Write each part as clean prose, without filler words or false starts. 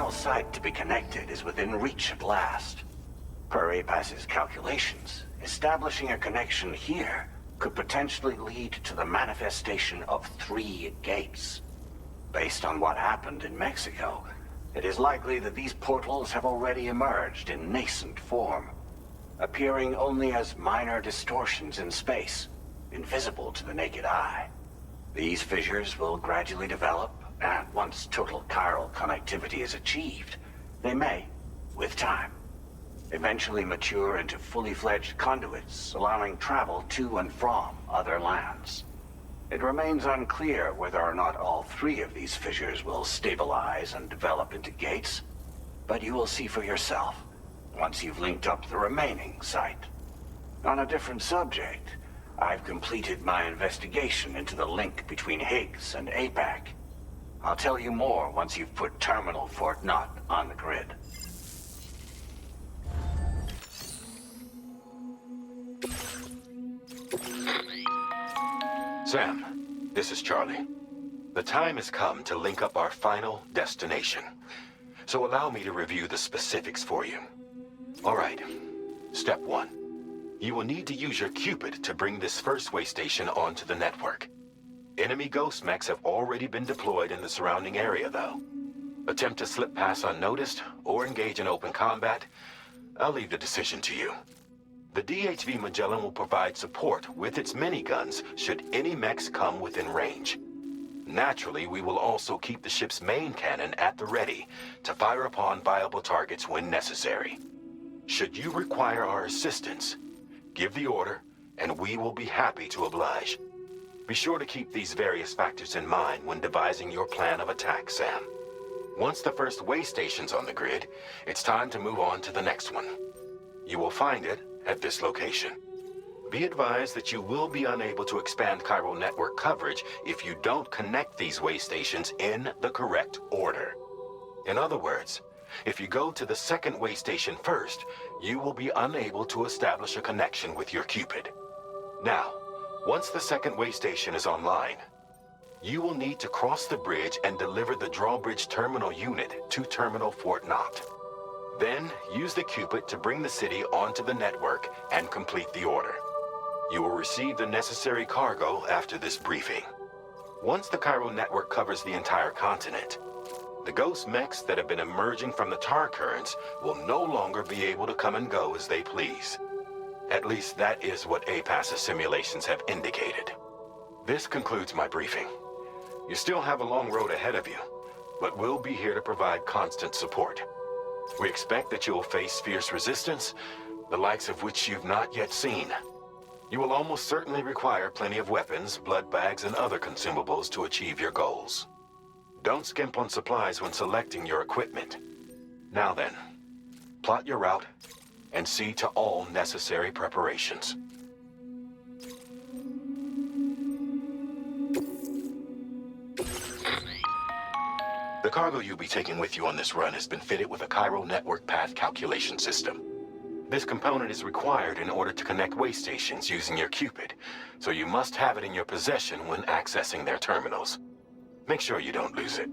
final site to be connected is within reach at last. Per APAS's calculations, establishing a connection here could potentially lead to the manifestation of 3 gates. Based on what happened in Mexico, it is likely that these portals have already emerged in nascent form, appearing only as minor distortions in space, invisible to the naked eye. These fissures will gradually develop, and once total chiral connectivity is achieved, they may, with time, eventually mature into fully fledged conduits, allowing travel to and from other lands. It remains unclear whether or not all 3 of these fissures will stabilize and develop into gates, but you will see for yourself once you've linked up the remaining site. On a different subject, I've completed my investigation into the link between Higgs and APAC. I'll tell you more once you've put Terminal Fort Knott on the grid. Sam, this is Charlie. The time has come to link up our final destination. So allow me to review the specifics for you. All right. Step 1. You will need to use your Cupid to bring this first way station onto the network. Enemy ghost mechs have already been deployed in the surrounding area, though. Attempt to slip past unnoticed or engage in open combat, I'll leave the decision to you. The DHV Magellan will provide support with its miniguns should any mechs come within range. Naturally, we will also keep the ship's main cannon at the ready to fire upon viable targets when necessary. Should you require our assistance, give the order, and we will be happy to oblige. Be sure to keep these various factors in mind when devising your plan of attack, Sam. Once the first way station's on the grid, it's time to move on to the next one. You will find it at this location. Be advised that you will be unable to expand chiral network coverage if you don't connect these way stations in the correct order. In other words, if you go to the second way station first, you will be unable to establish a connection with your Cupid. Now, once the second way station is online, you will need to cross the bridge and deliver the drawbridge terminal unit to Terminal Fort Knott. Then, use the Cupid to bring the city onto the network and complete the order. You will receive the necessary cargo after this briefing. Once the chiral network covers the entire continent, the ghost mechs that have been emerging from the tar currents will no longer be able to come and go as they please. At least that is what APAS's simulations have indicated. This concludes my briefing. You still have a long road ahead of you, but we'll be here to provide constant support. We expect that you will face fierce resistance, the likes of which you've not yet seen. You will almost certainly require plenty of weapons, blood bags, and other consumables to achieve your goals. Don't skimp on supplies when selecting your equipment. Now then, plot your route and see to all necessary preparations. The cargo you'll be taking with you on this run has been fitted with a chiral network path calculation system. This component is required in order to connect way stations using your Cupid, so you must have it in your possession when accessing their terminals. Make sure you don't lose it.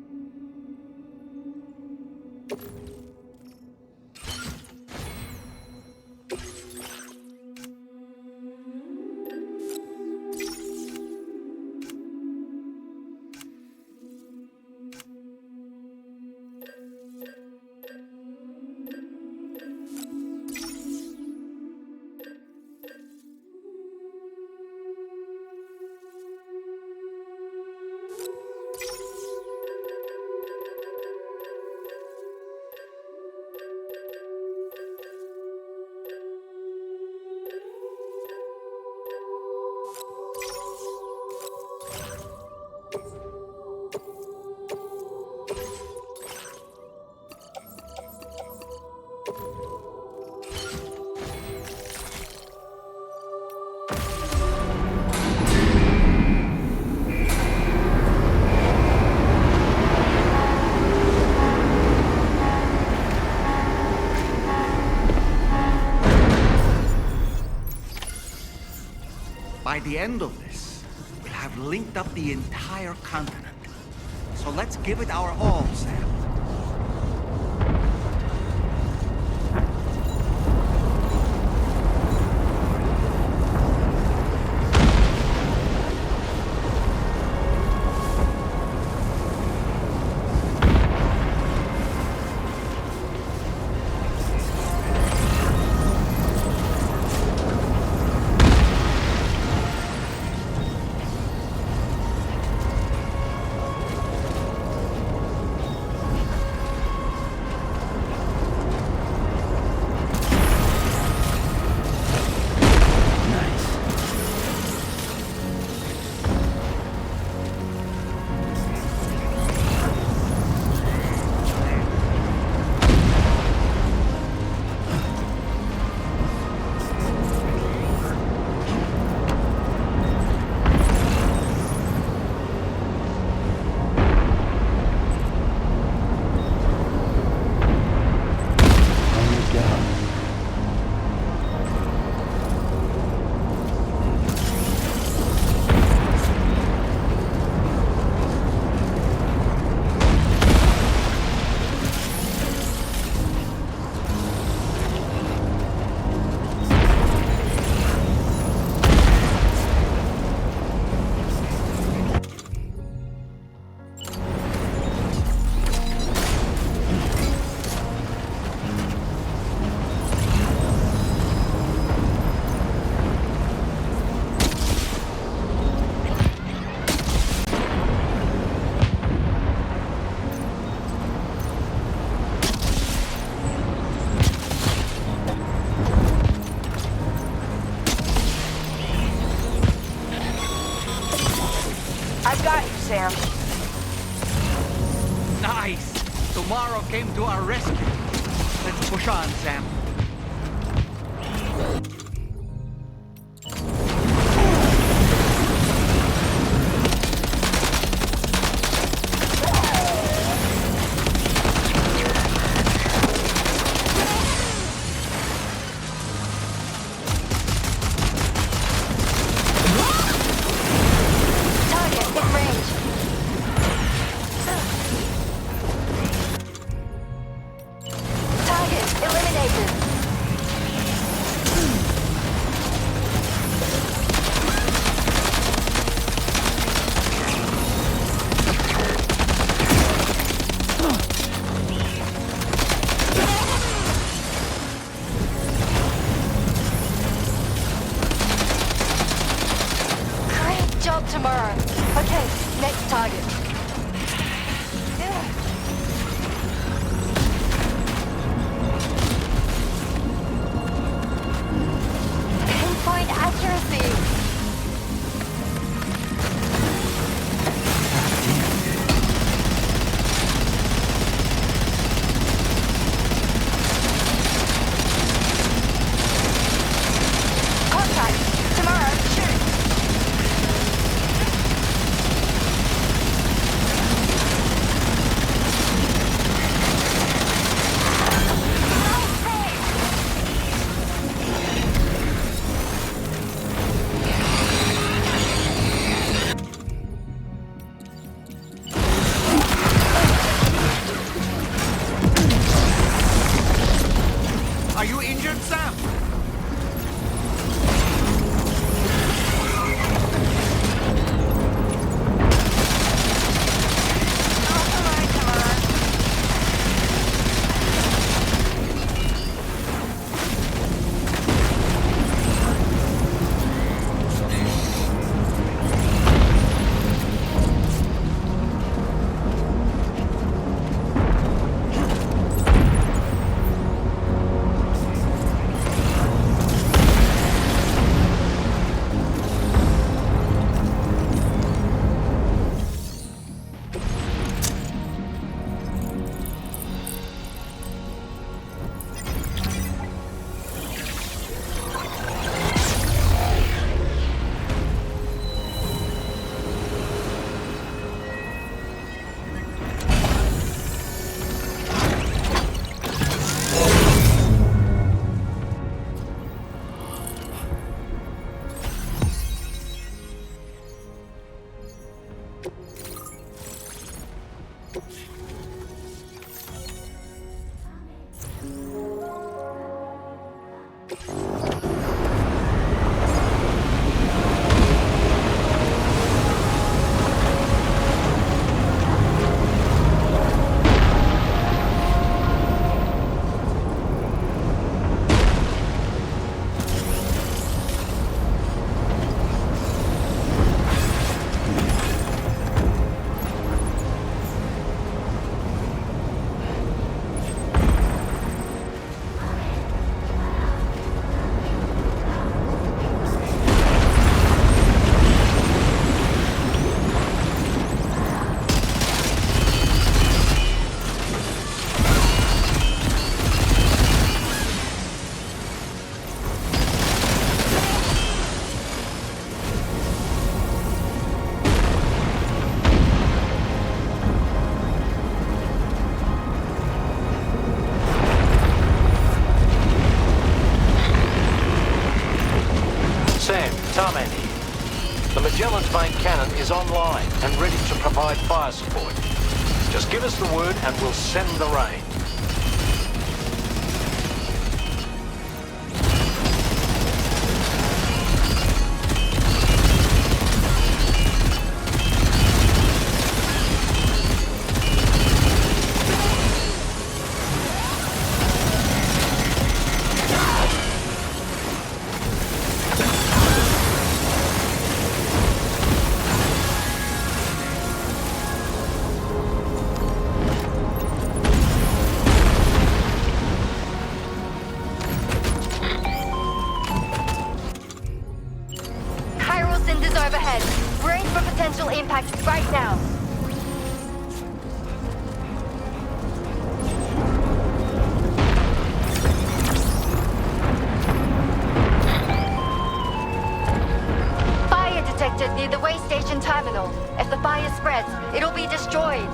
By the end of this, we'll have linked up the entire continent. So let's give it our all, Sam. Sam. Nice! Tomorrow came to our rescue. Let's push on, Sam. Tomorrow. Okay, next target. Pinpoint accuracy. Contact. Tomorrow, shoot. Are you injured, Sam? Tarman here. The Magellan's main cannon is online and ready to provide fire support. Just give us the word and we'll send the rain. Overhead. We're in for potential impact right now. Fire detected near the way station terminal. If the fire spreads, it'll be destroyed.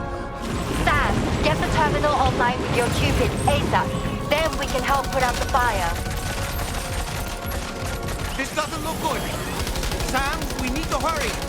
Sam, get the terminal online with your Cupid ASAP. Then we can help put out the fire. This doesn't look good. Sam, we need to hurry.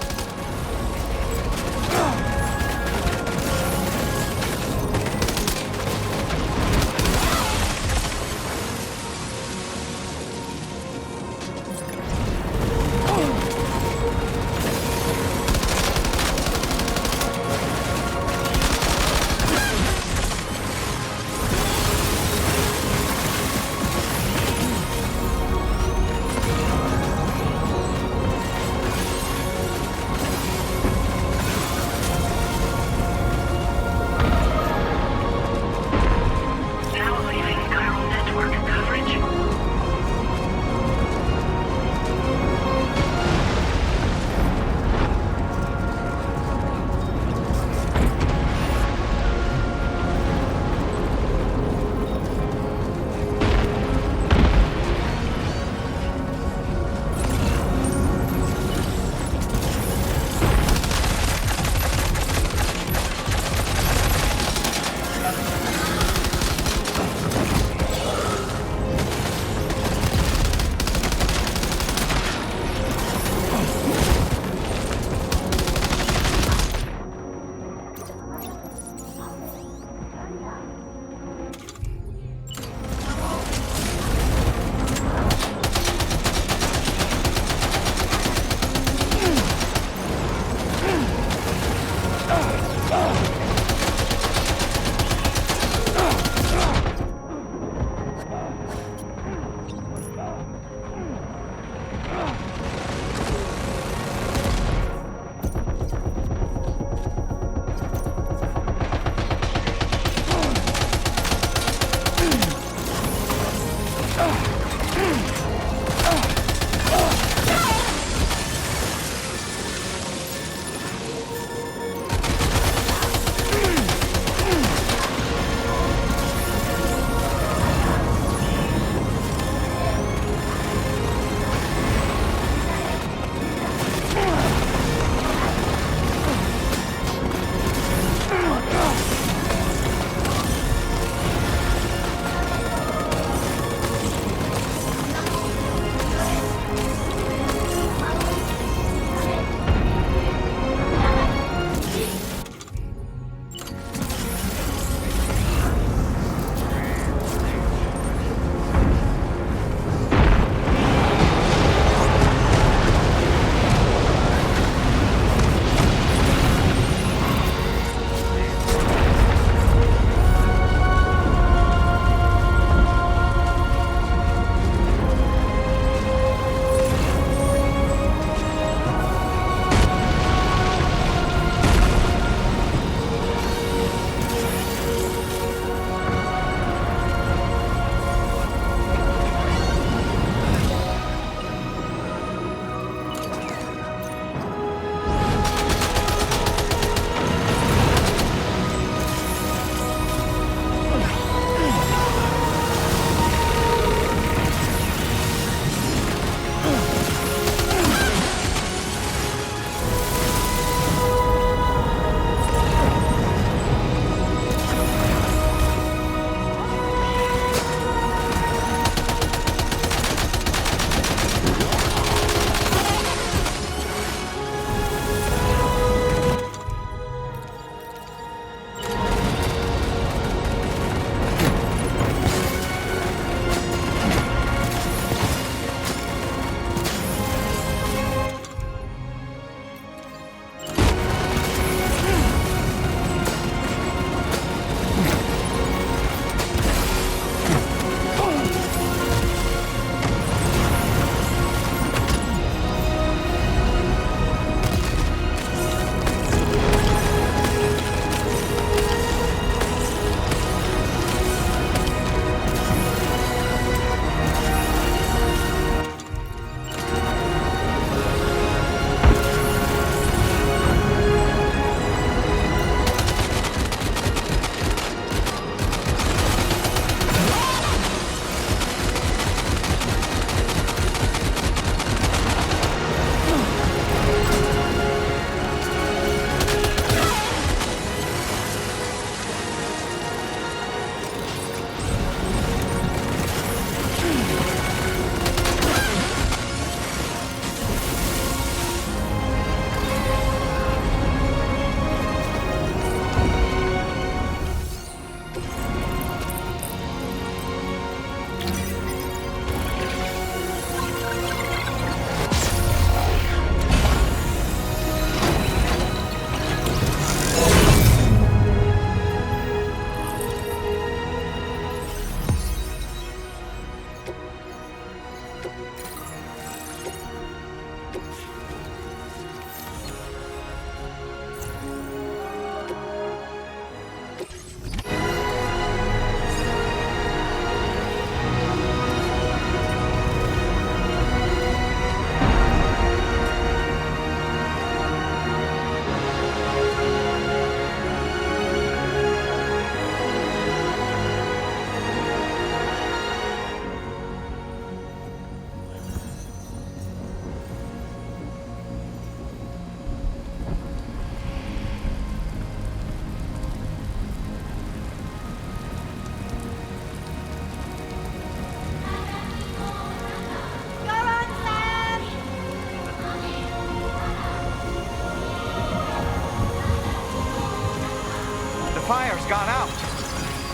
Fire's gone out.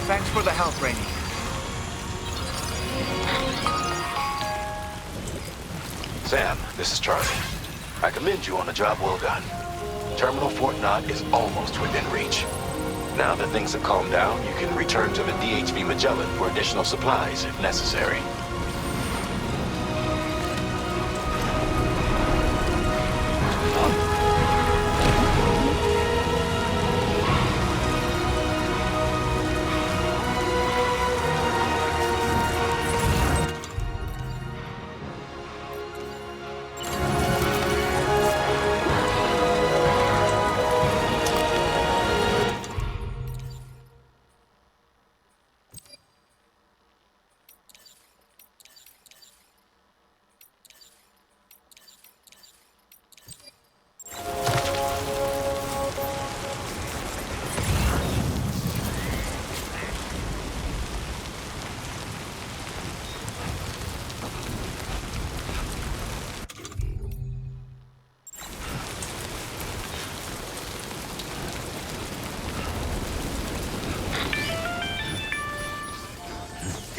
Thanks for the help, Rainey. Sam, this is Charlie. I commend you on a job well done. Terminal Fort Knott is almost within reach. Now that things have calmed down, you can return to the DHV Magellan for additional supplies if necessary.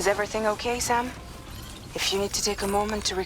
Is everything okay, Sam? If you need to take a moment to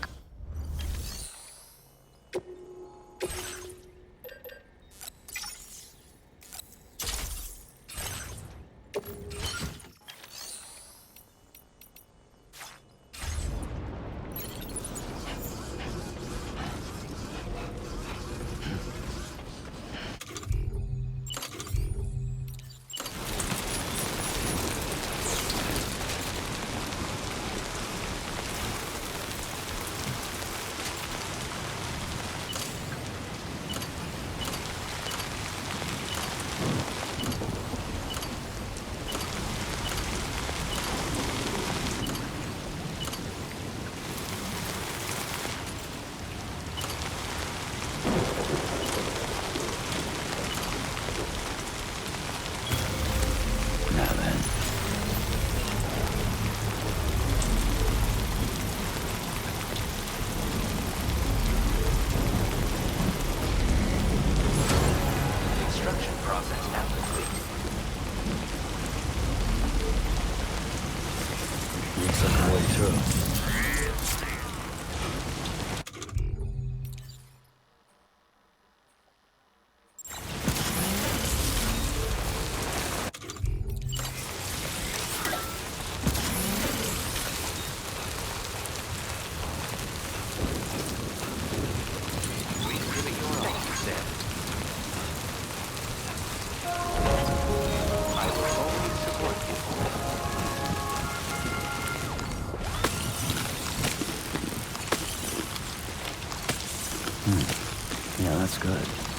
Yeah, that's good.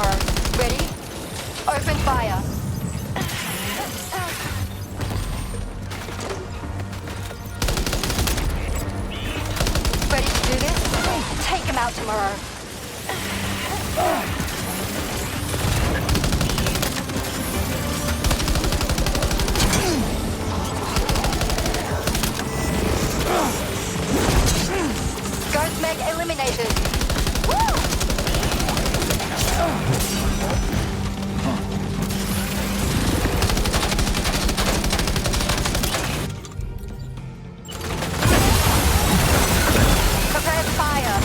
tomorrow. Ready? Open fire. Ready to do this? Take him out tomorrow. Ghost Meg eliminated. Woo! Prepare fire.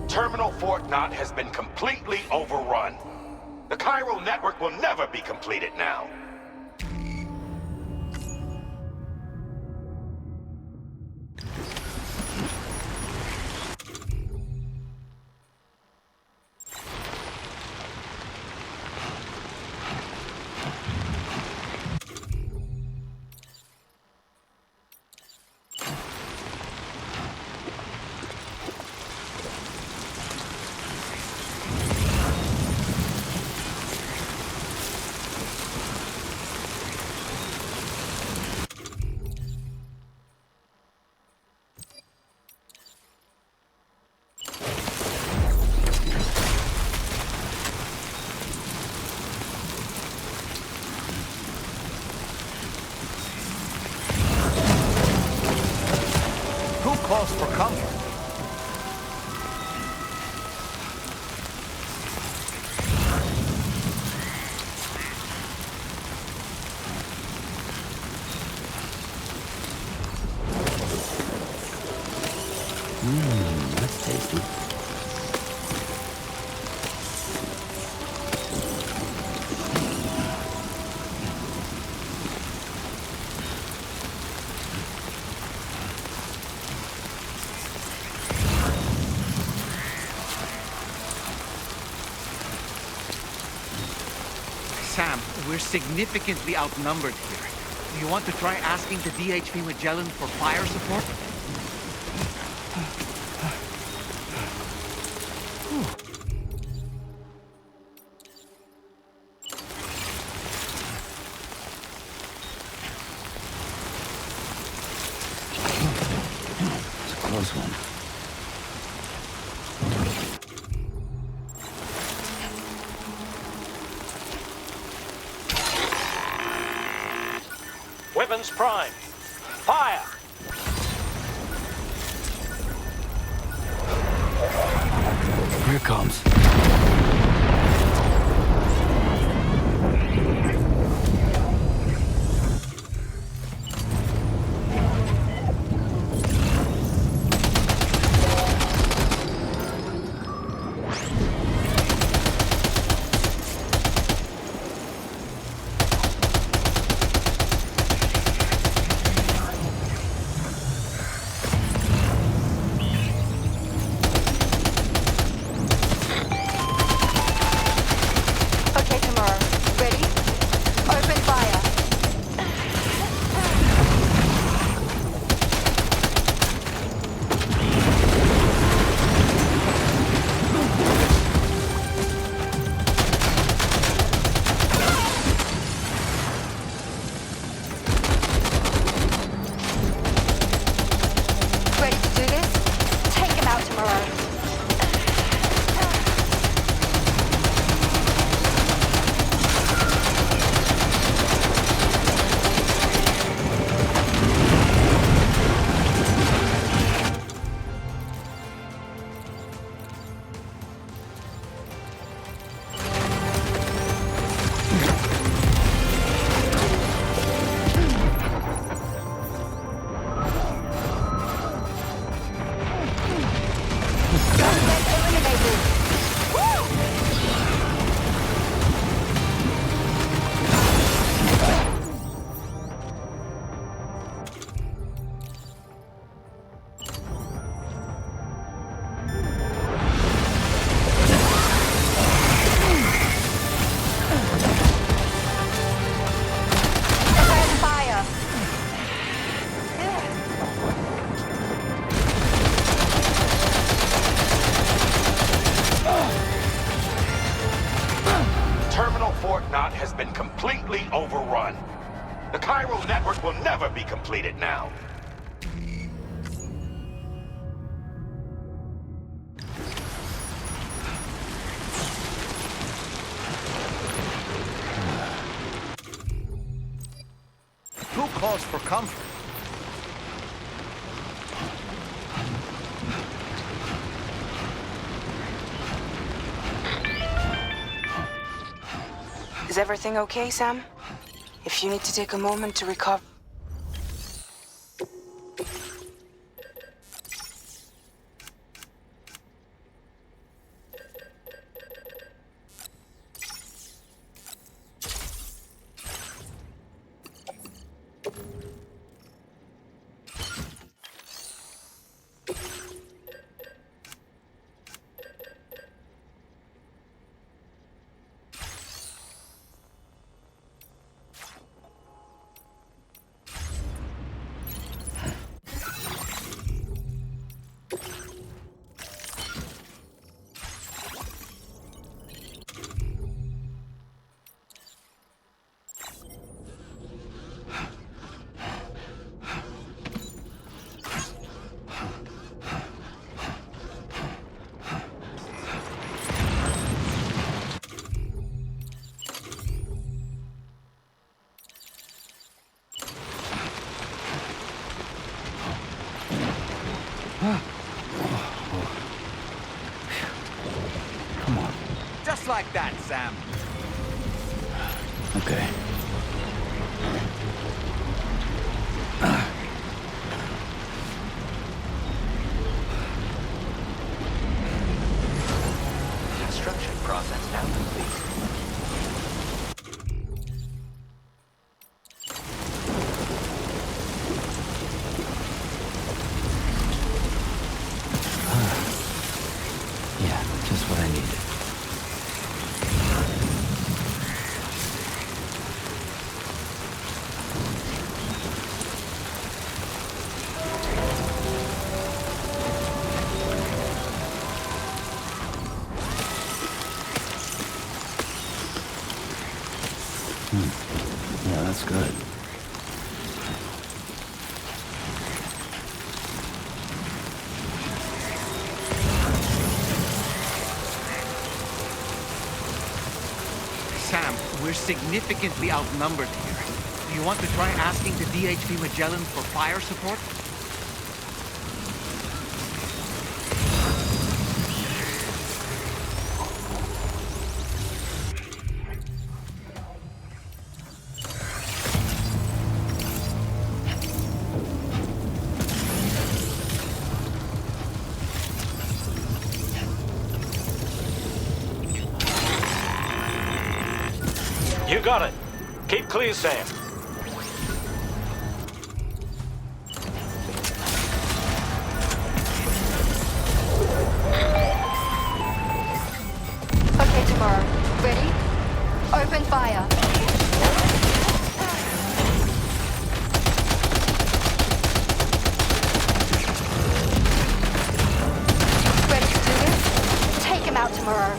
Terminal Fort Knot has been completely overrun. The chiral network will never be completed now. Who calls for comfort? That's tasty. Sam, we're significantly outnumbered here. Do you want to try asking the DHV Magellan for fire support? It's a close one. Weapons prime. Fire! Here it comes. chiral network will never be completed now. Who calls for comfort? Is everything okay, Sam? If you need to take a moment to recover... Come on. Just like that, Sam. Okay. Construction process now complete. Yeah, just what I needed. Yeah, that's good. Sam, we're significantly outnumbered here. Do you want to try asking the DHV Magellan for fire support? You got it. Keep clear, Sam. Okay, tomorrow. Ready? Open fire. Ready to do this? Take him out tomorrow.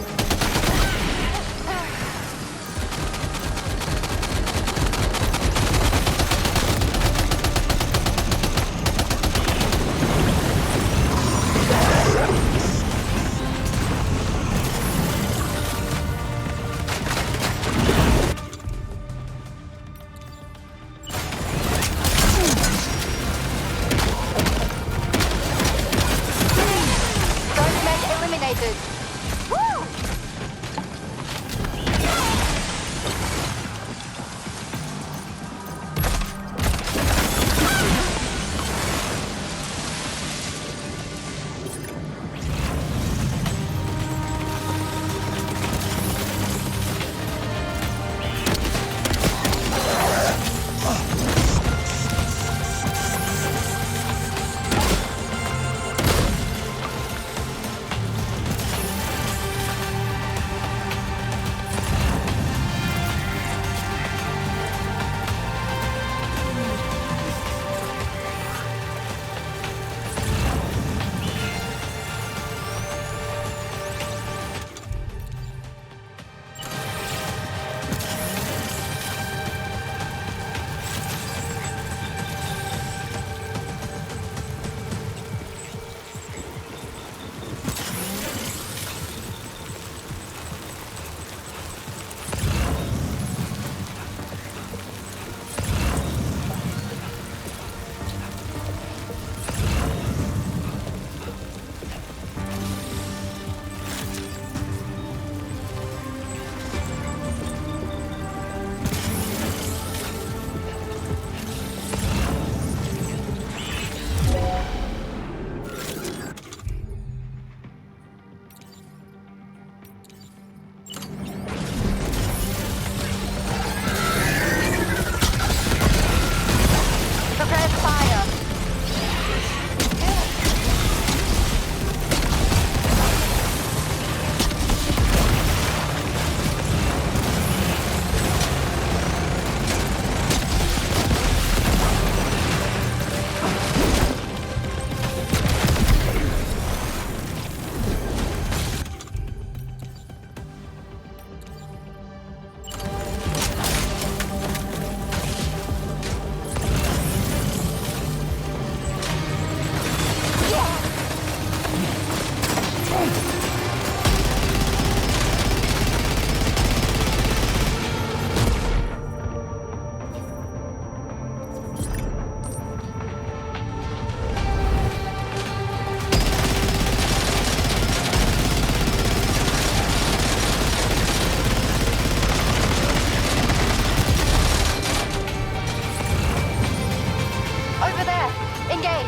engage.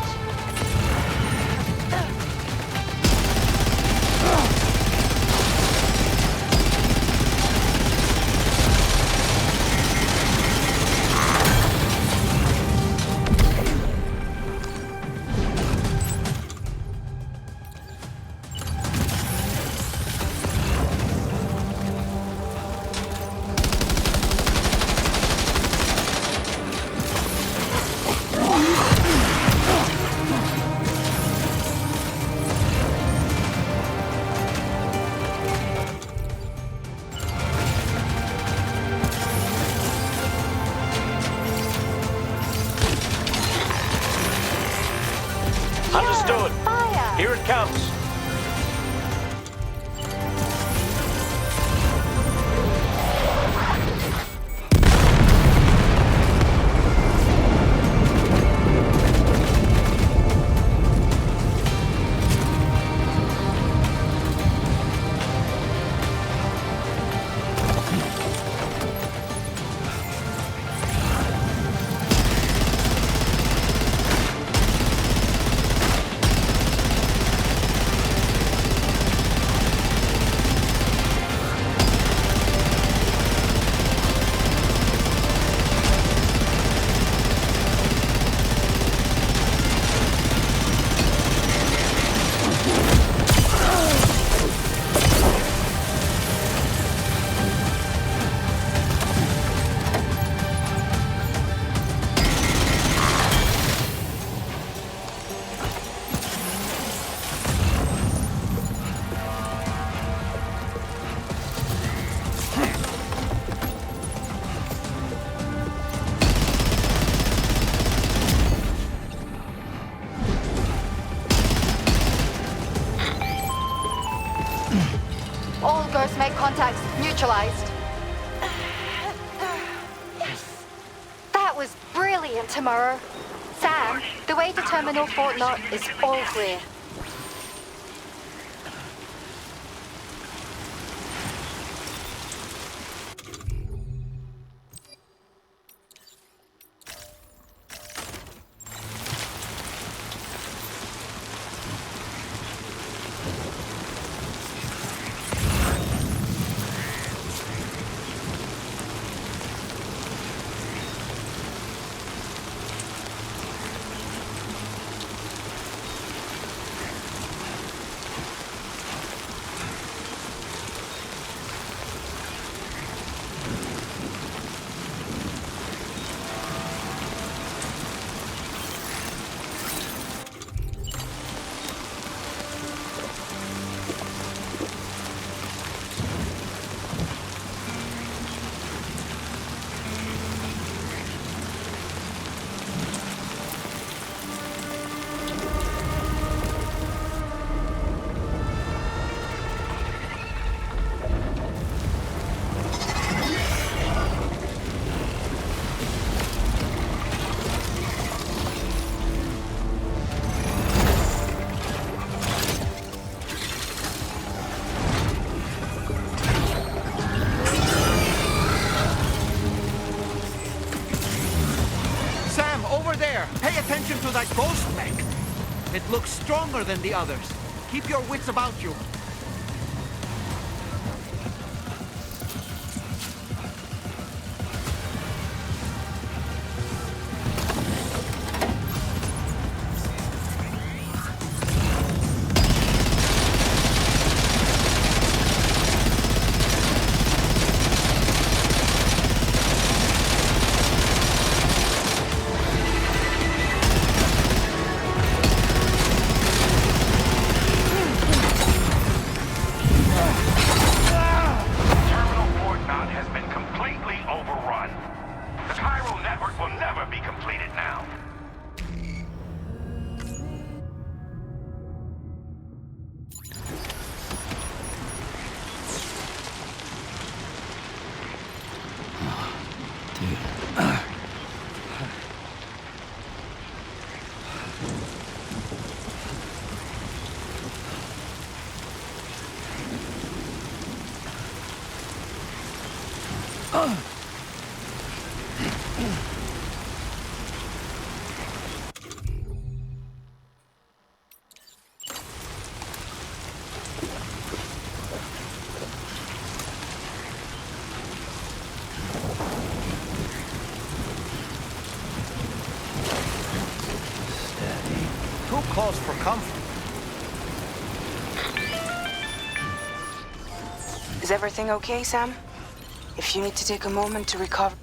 Understood. Fire! Here it comes. All Ghost Meg contacts neutralized. That was brilliant, Tomorrow. Sam, the way to Terminal Fort Knot is all clear. Pay attention to that ghost mech. It looks stronger than the others. Keep your wits about you. Who calls for comfort? Is everything okay, Sam? If you need to take a moment to recover...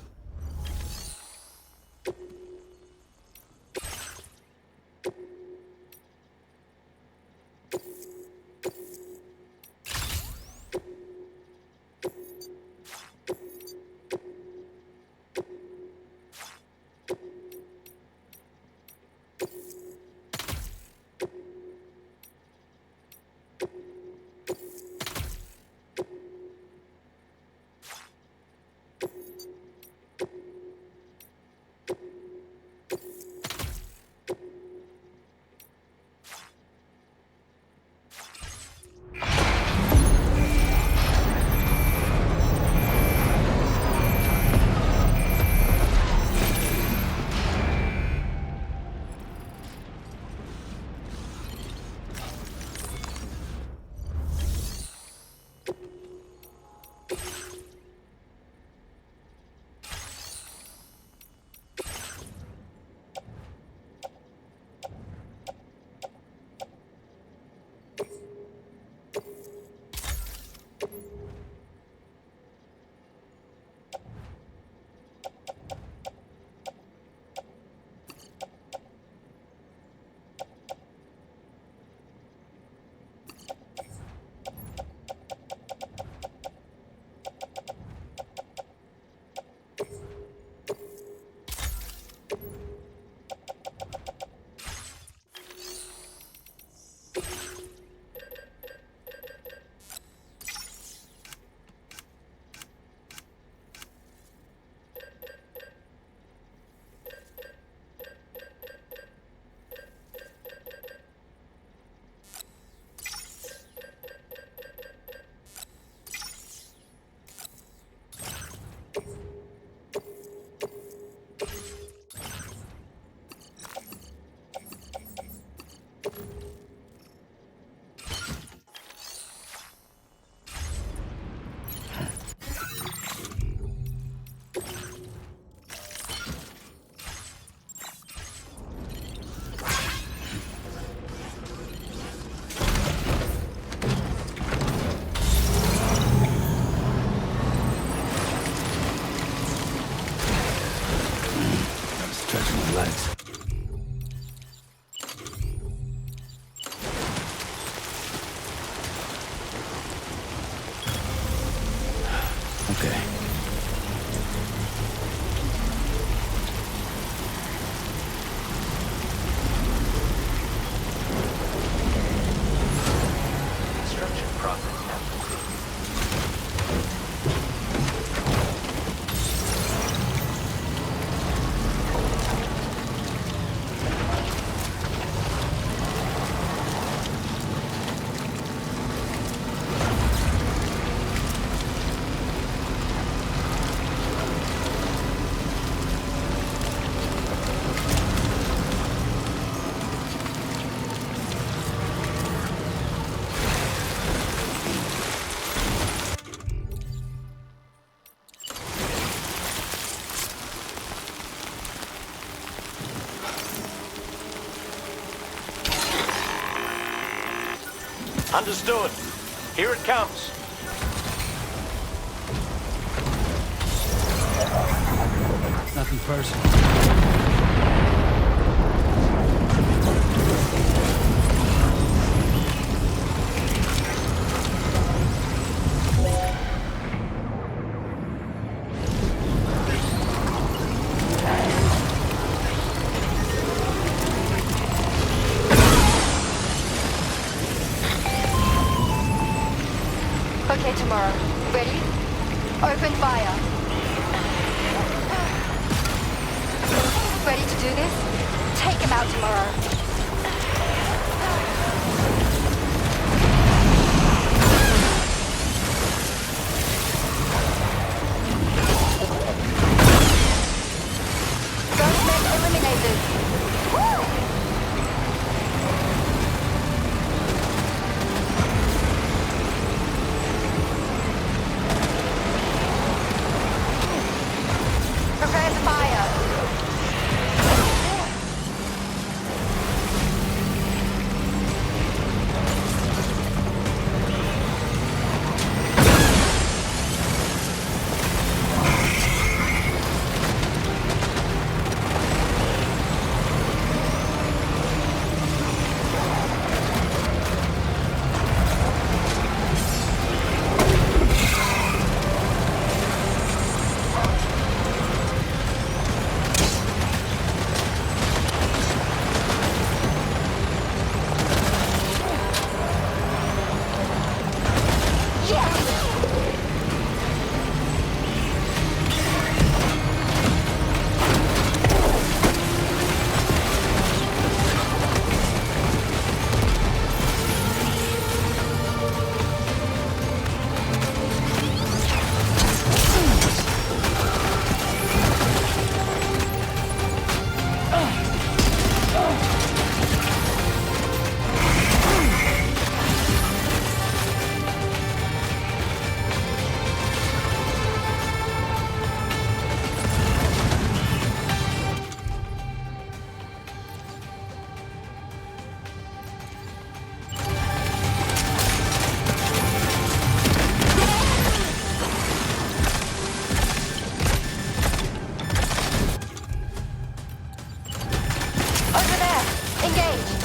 Understood. Here it comes. Nothing personal. Okay, tomorrow. Ready? Open fire. Ready to do this? Take him out tomorrow. Ghostmen eliminated. Woo! Prepare to fire. Over there! Engage!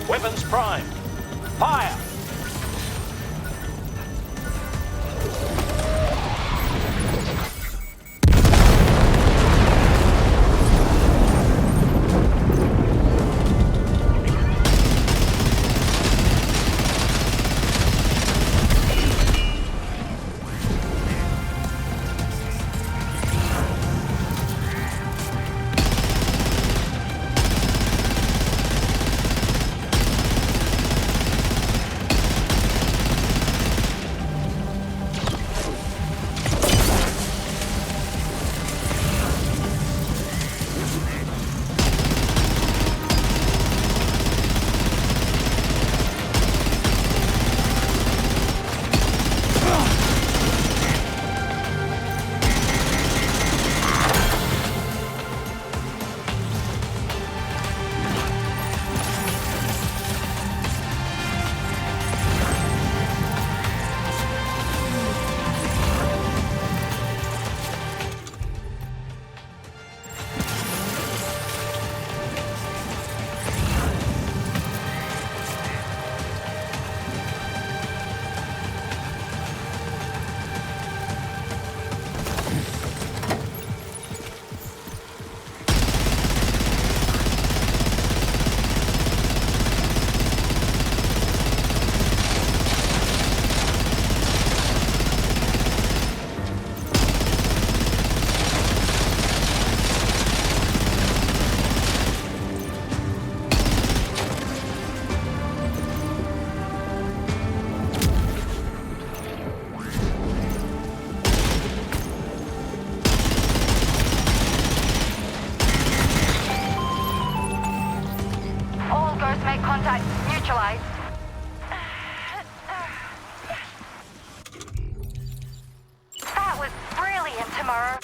Weapons primed. Fire! Contact neutralized. That was brilliant, Tomorrow.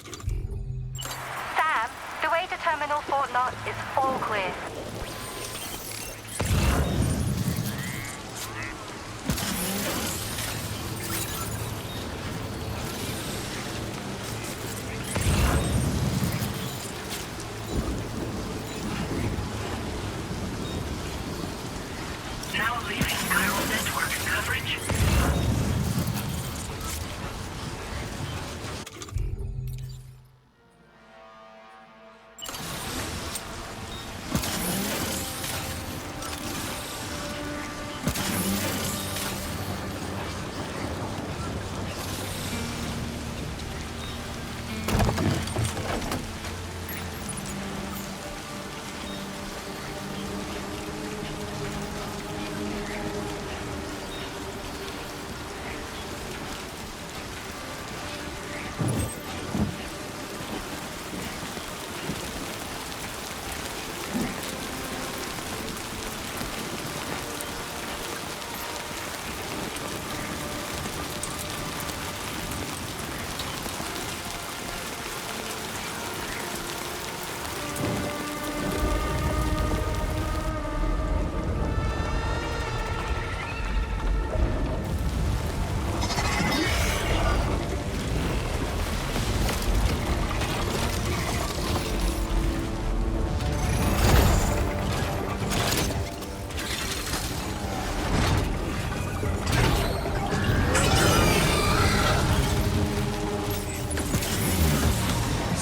Sam, the way to Terminal Fort Knott is all clear.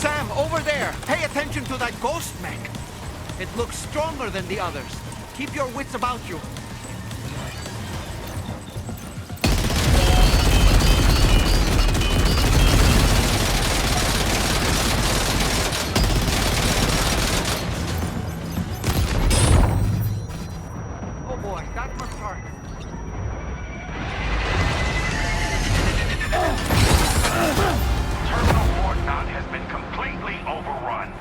Sam, over there! Pay attention to that ghost mech! It looks stronger than the others. Keep your wits about you. Oh boy, that must hurt. Terminal Fort Knot has been completely overrun.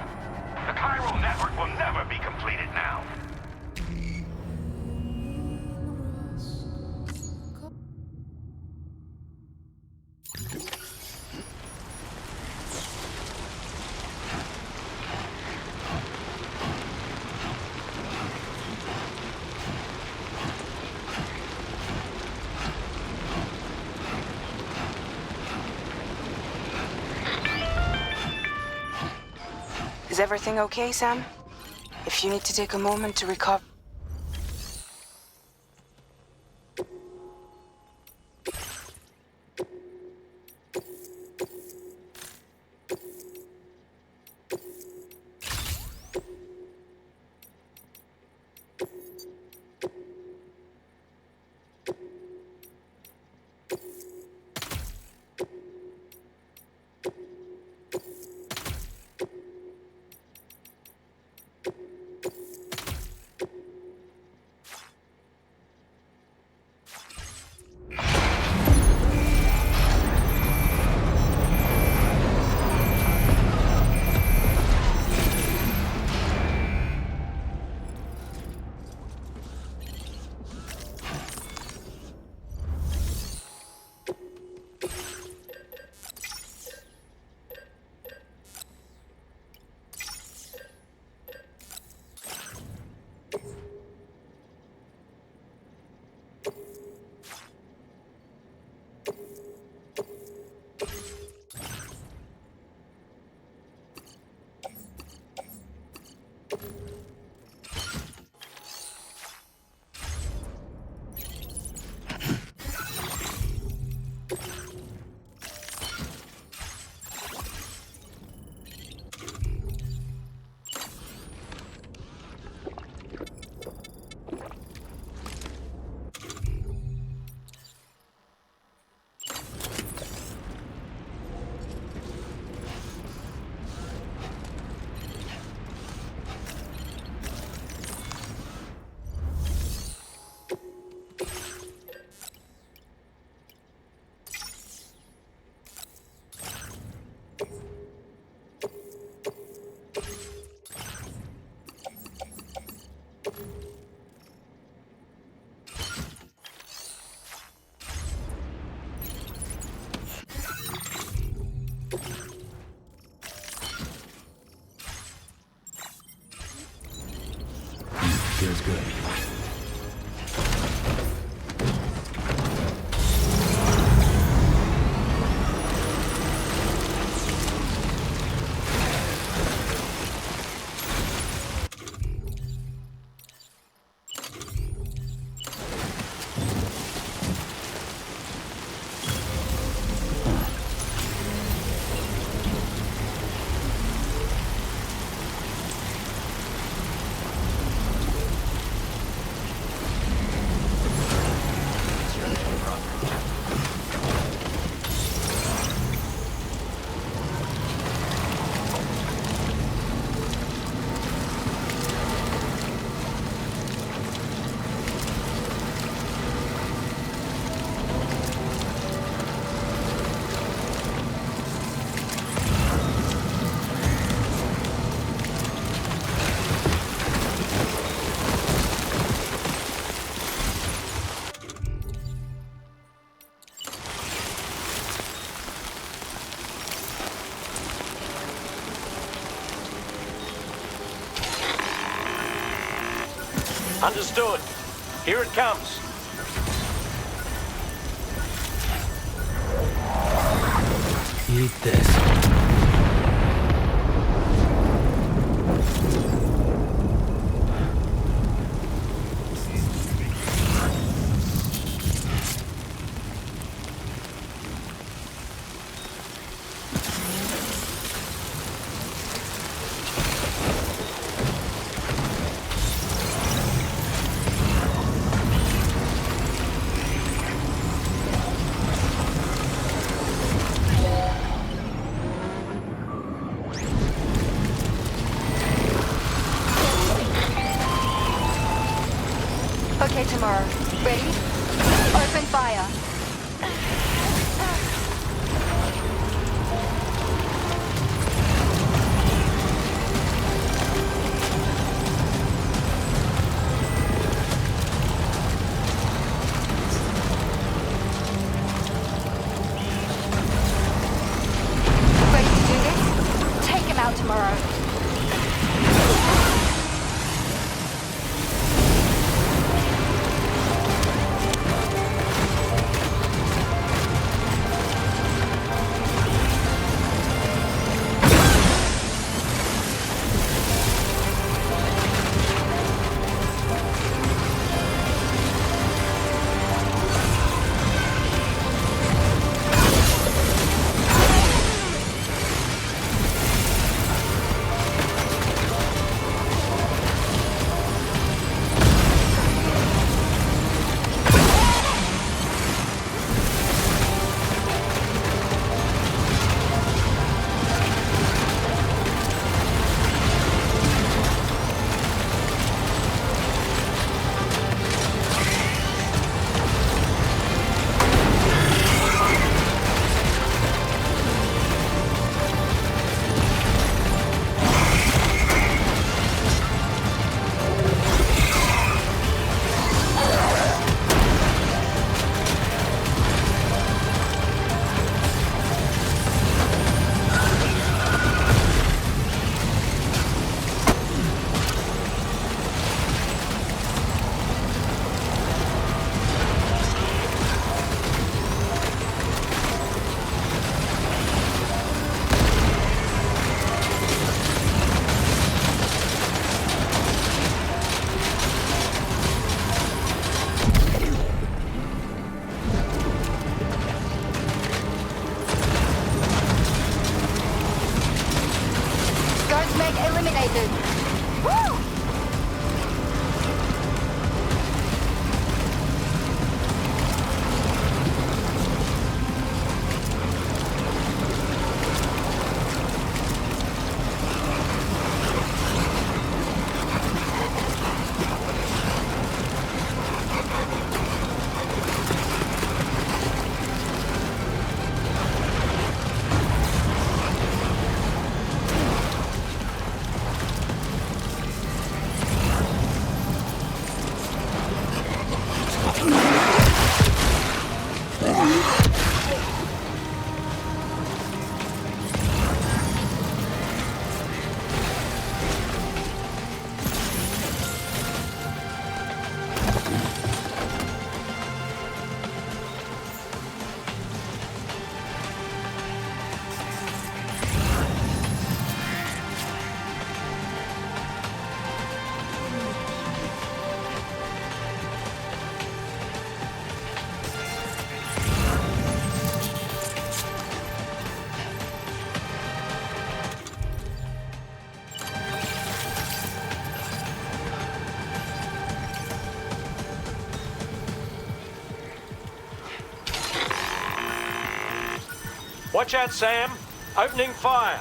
The chiral network will never be completed now. Is everything okay, Sam? If you need to take a moment to recover... Feels good. Understood. Here it comes. Eat this. tomorrow. Ready? Open fire. Ready to do this? Take him out tomorrow. Eliminated. Woo! Watch out, Sam. Opening fire.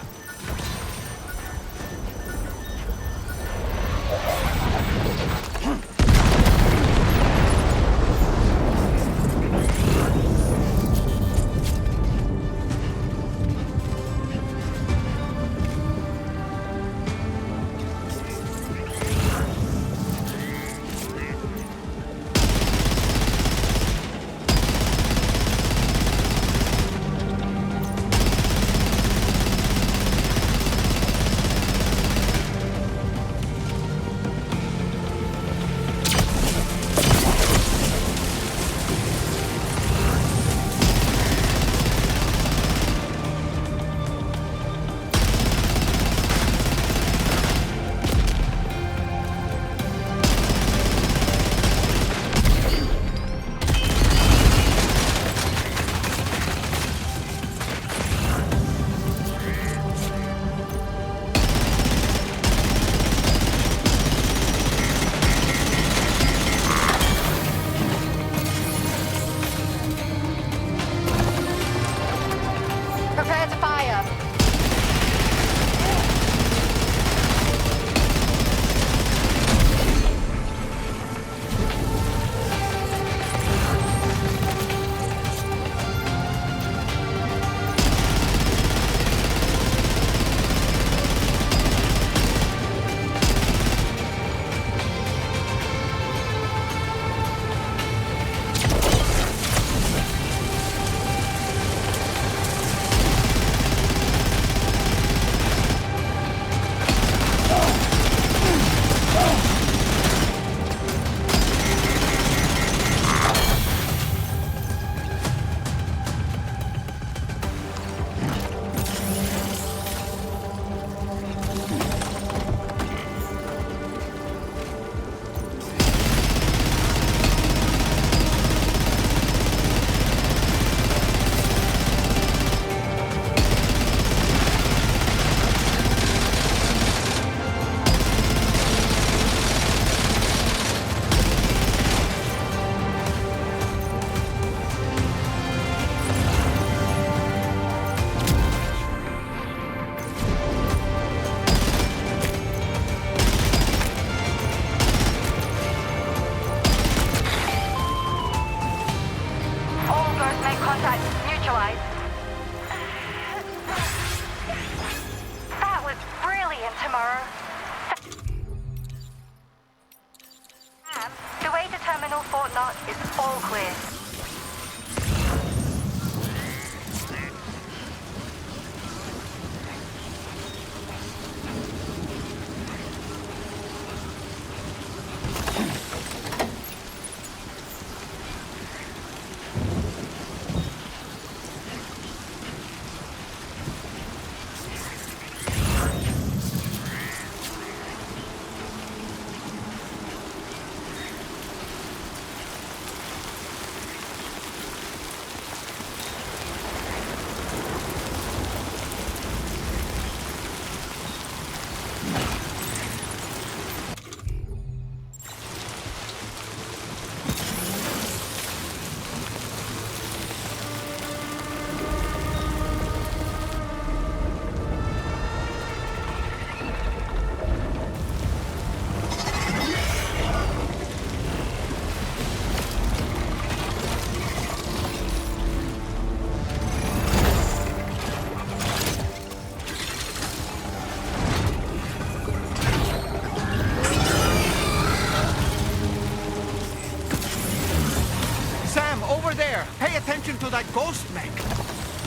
to that ghost mech.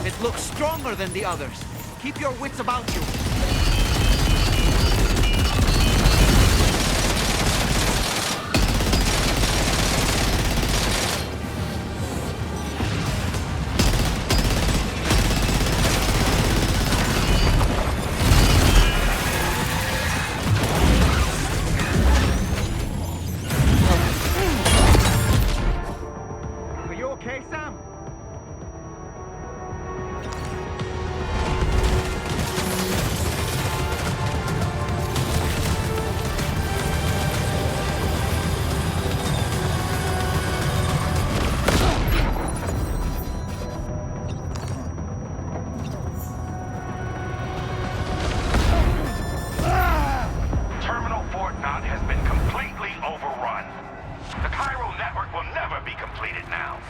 It looks stronger than the others. Keep your wits about you. Are you okay, Sam? Terminal Fort Knot has been completely overrun. The chiral network will never be completed now.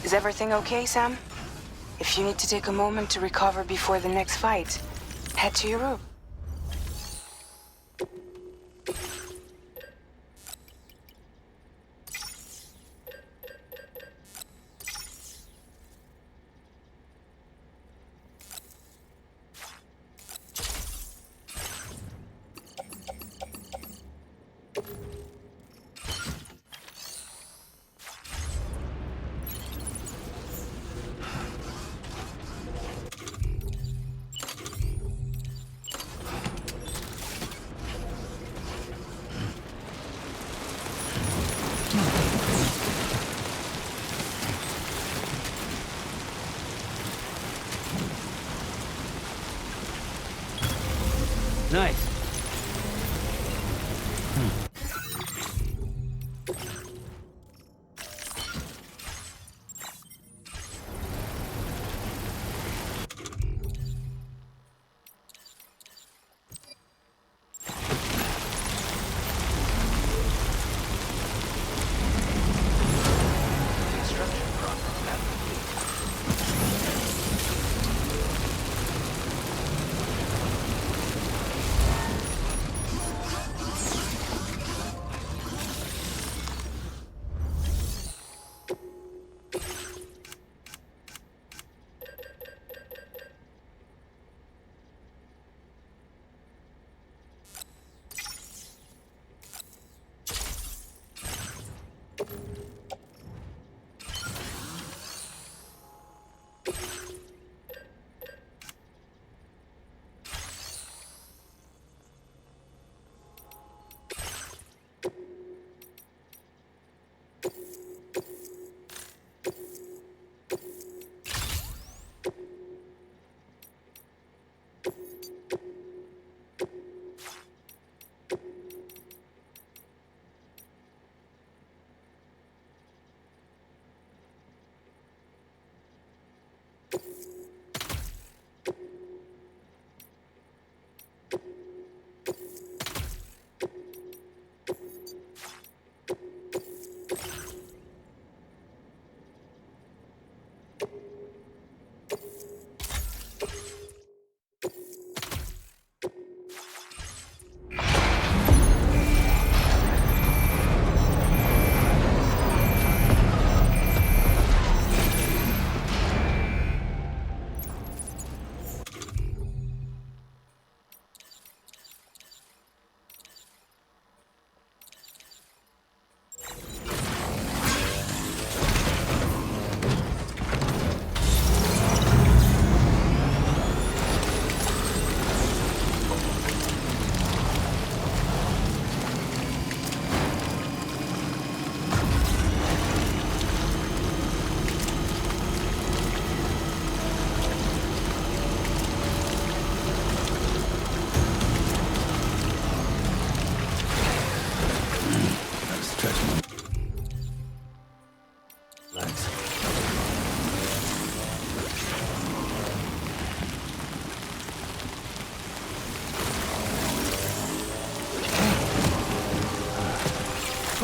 Is everything okay, Sam? If you need to take a moment to recover before the next fight, head to your room. Nice.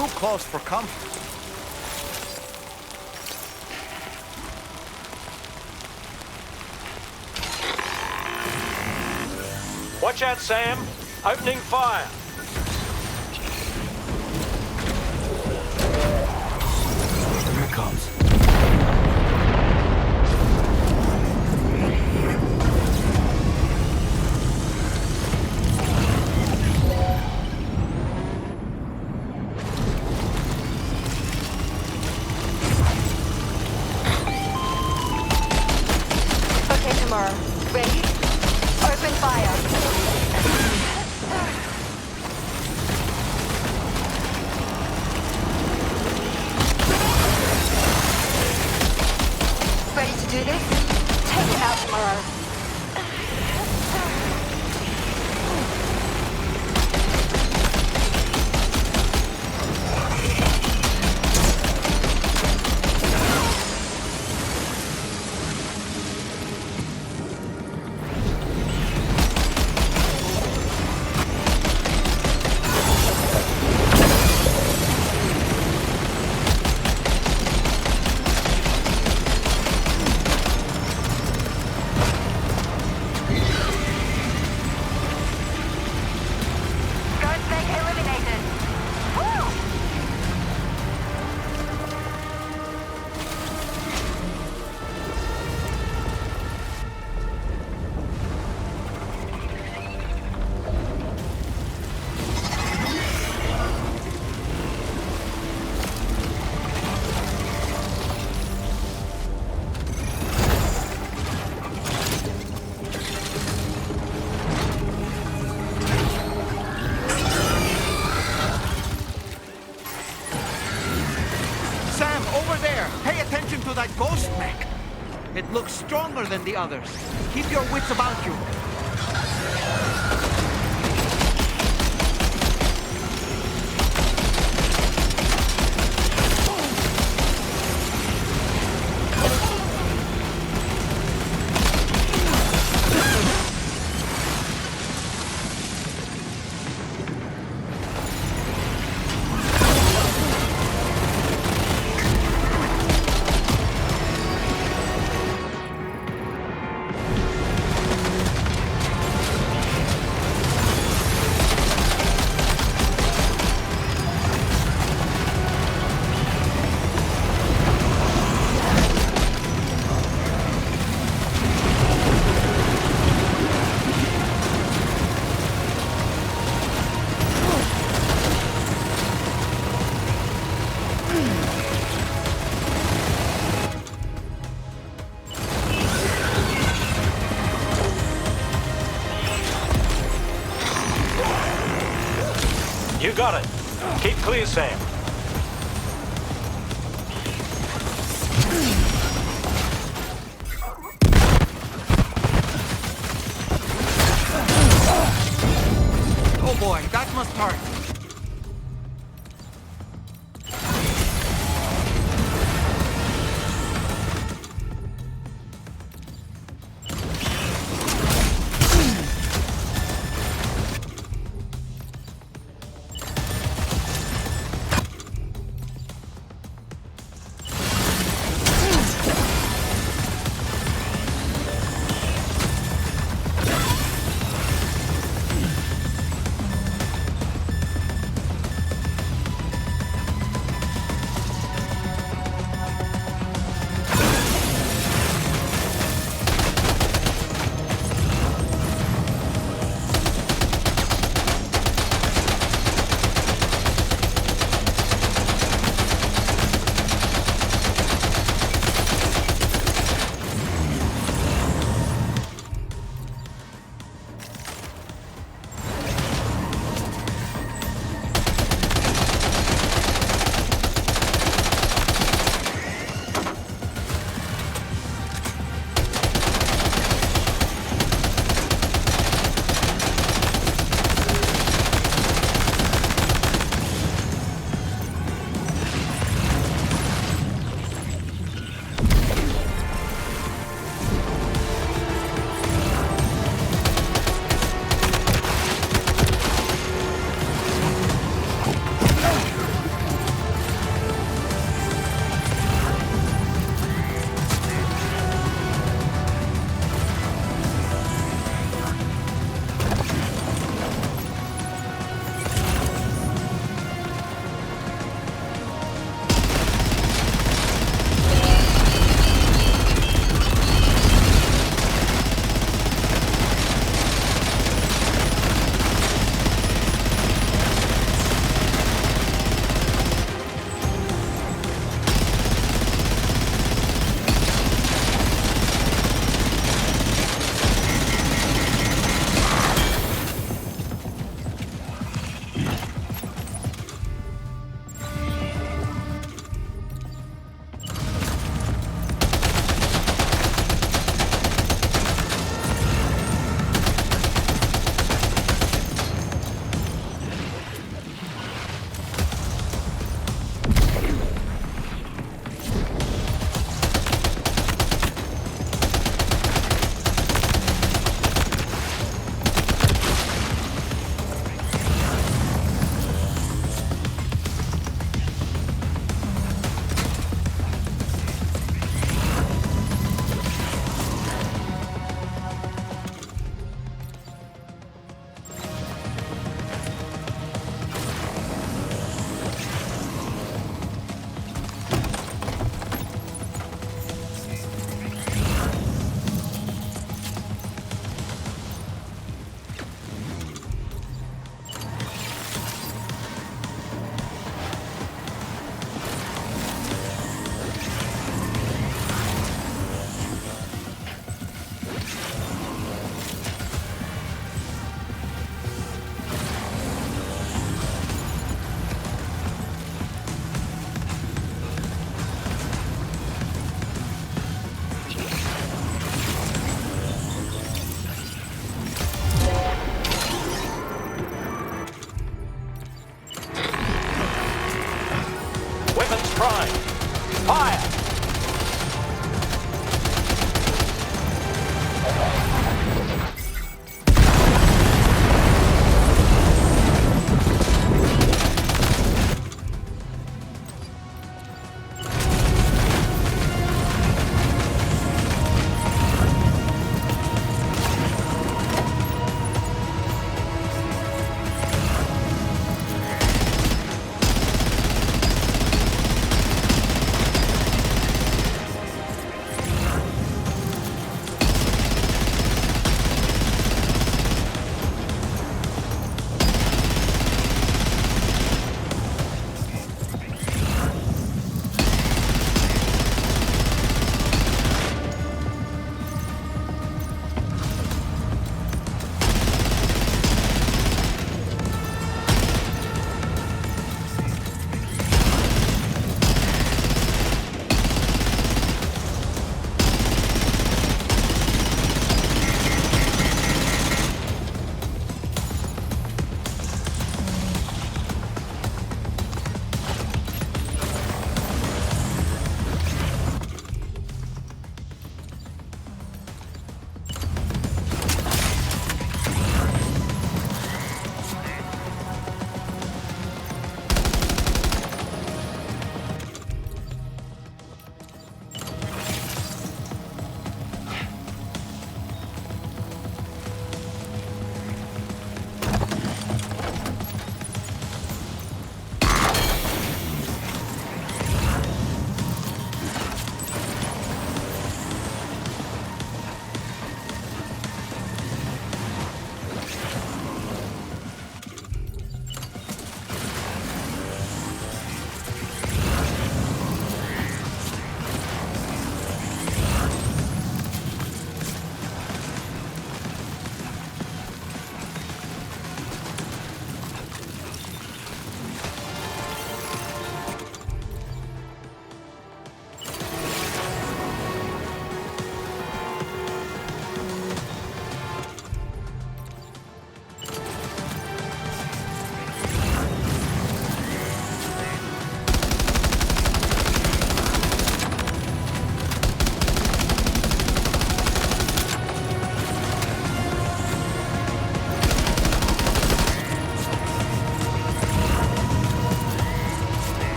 too close for comfort. Watch out, Sam. Opening fire. Here it comes. Okay, tomorrow. Ready? Open fire. Ready to do this? Take it out tomorrow. Sam, over there! Pay attention to that ghost mech! It looks stronger than the others. Keep your wits about you. You got it. Keep clear, Sam. Oh boy, that must hurt.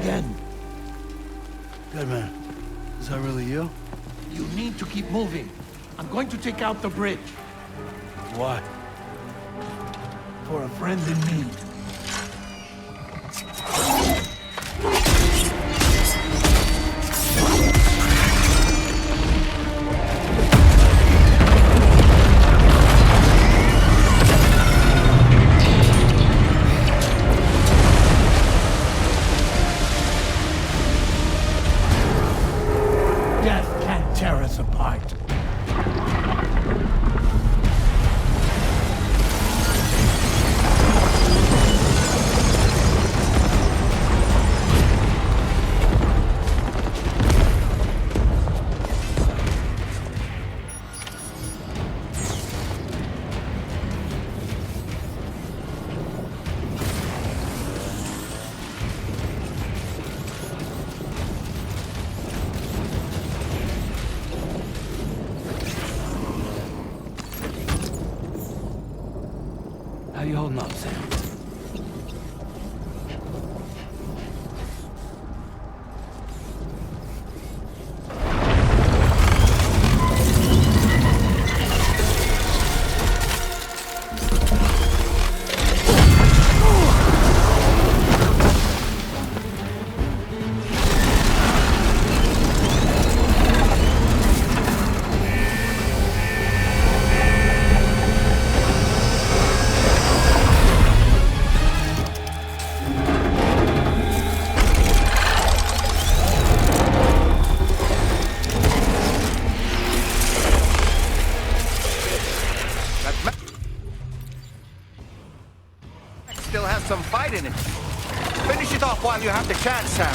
again. Good man. Is that really you? You need to keep moving. I'm going to take out the bridge. Why? For a friend in need. Death can't tear us apart. How you holding up, Sam? Still has some fight in it. Finish it off while you have the chance, Sam.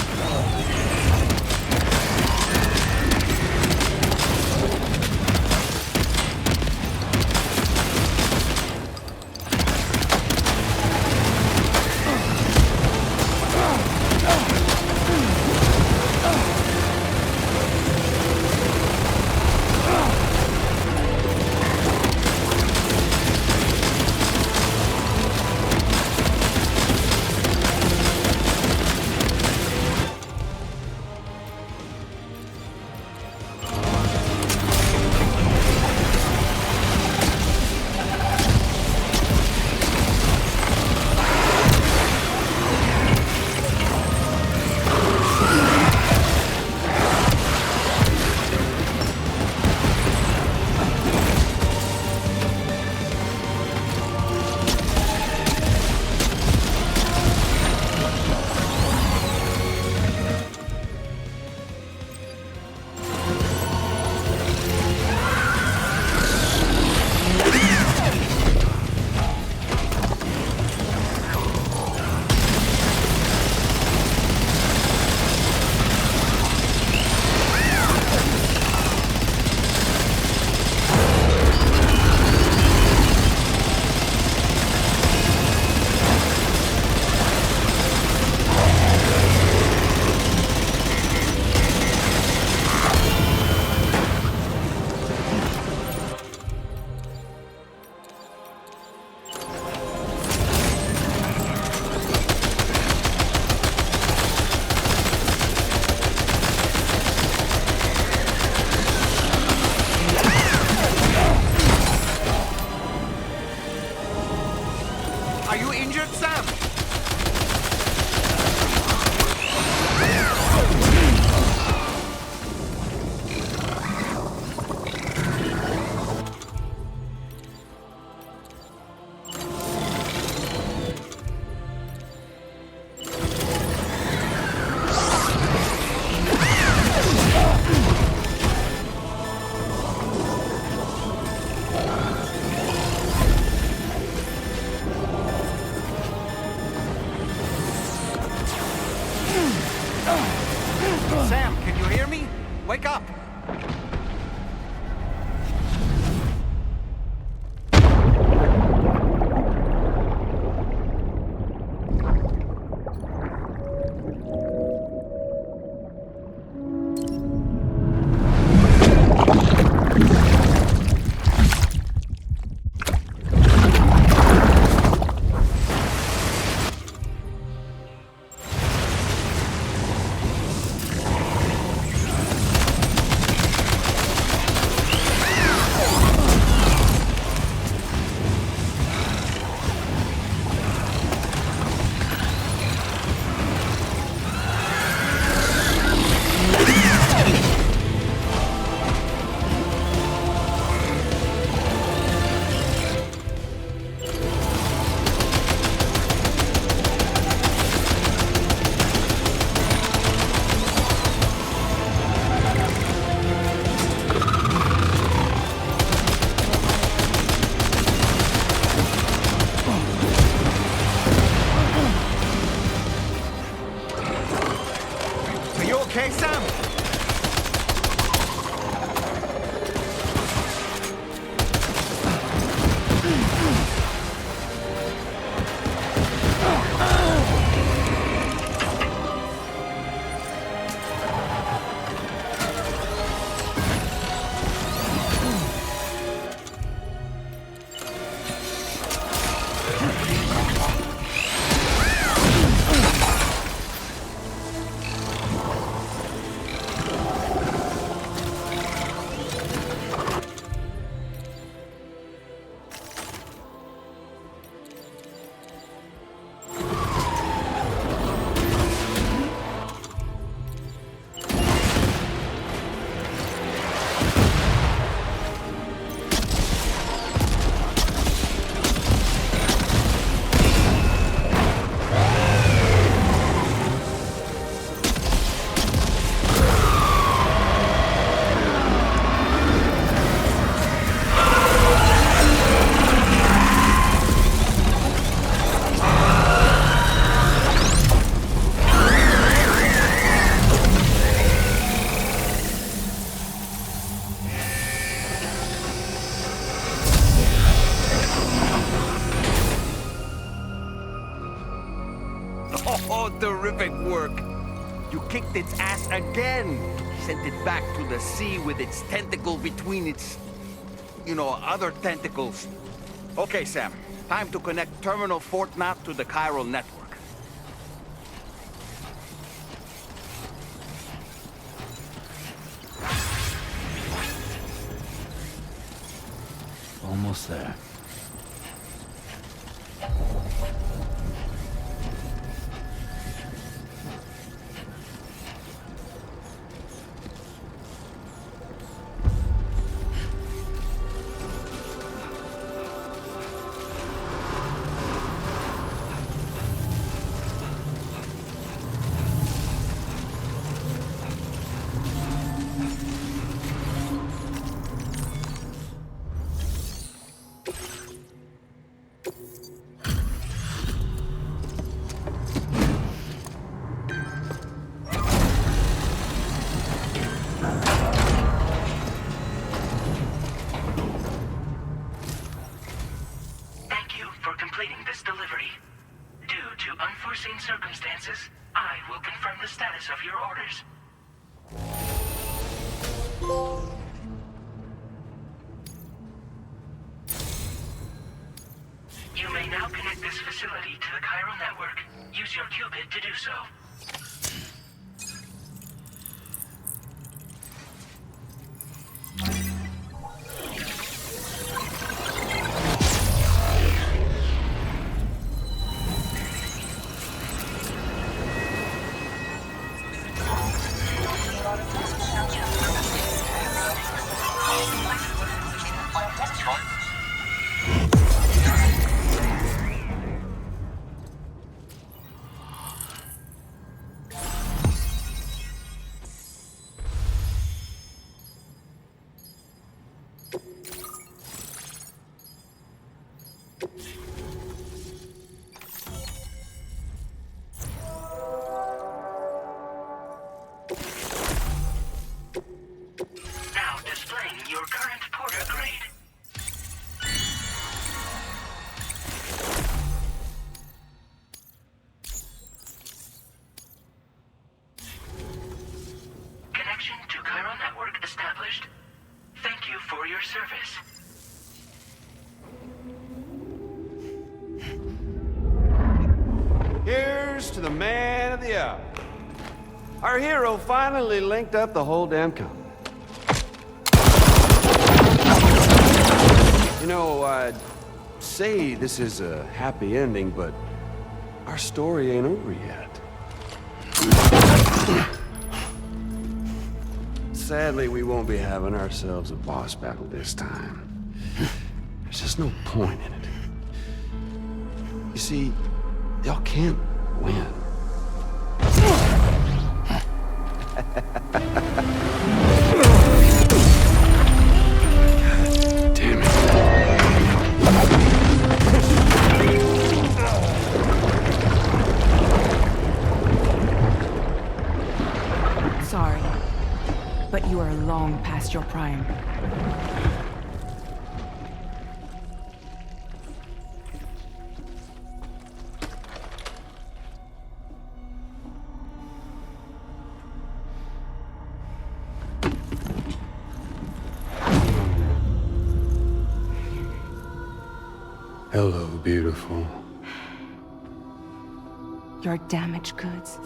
Are you injured, Sam? Sam, can you hear me? Wake up! okay, Sam? Oh, terrific work. You kicked its ass again. Sent it back to the sea with its tentacle between its, other tentacles. Okay, Sam. Time to connect Terminal Fort Knot to the chiral network. Almost there. Circumstances, I will confirm the status of your orders. You may now connect this facility to the chiral network. Use your qubit to do so. Here's to the man of the hour. Our hero finally linked up the whole damn company. I'd say this is a happy ending, but our story ain't over yet. Sadly, we won't be having ourselves a boss battle this time. There's just no point in it. You see, y'all can't win. Damn it. You are long past your prime. Hello, beautiful. Your damaged goods.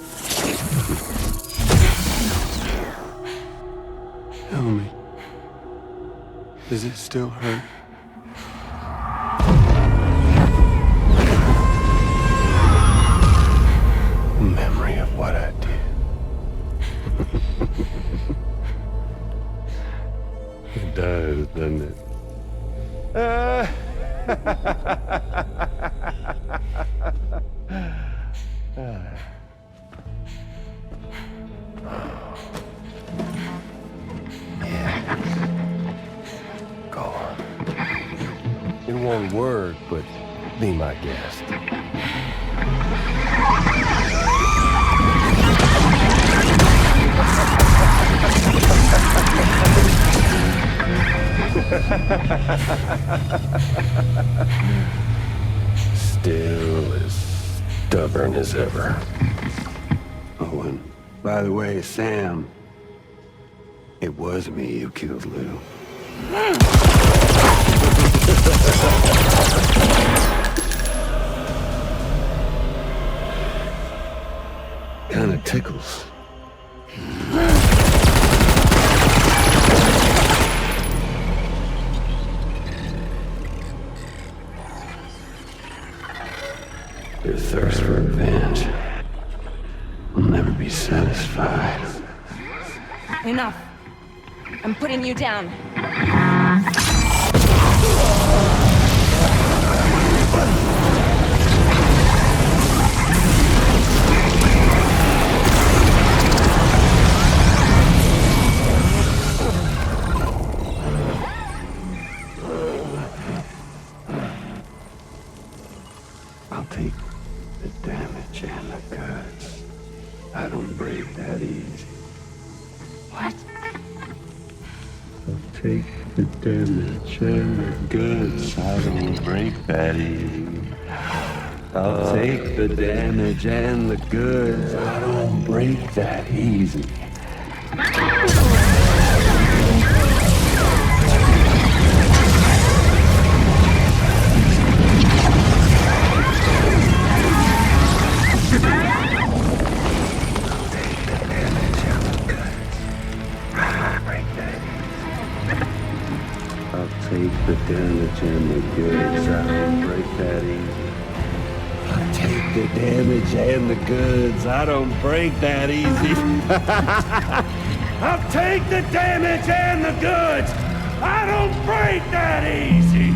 Tell me, does it still hurt? Memory of what I did. It does, doesn't it? Go on. It won't work, but be my guest. Still as stubborn as ever. Oh, and by the way, Sam, it was me who killed Lou. Kinda tickles. Your thirst for revenge will never be satisfied. Enough. I'm putting you down. I'll take the damage and the goods. I don't break that easy. What? I'll take the damage and the goods. I don't break that easy. I'll take the damage and the goods. I don't break that easy. Take the damage and the goods. I don't break that easy. I'll take the damage and the goods. I don't break that easy. I'll take the damage and the goods. I don't break that easy.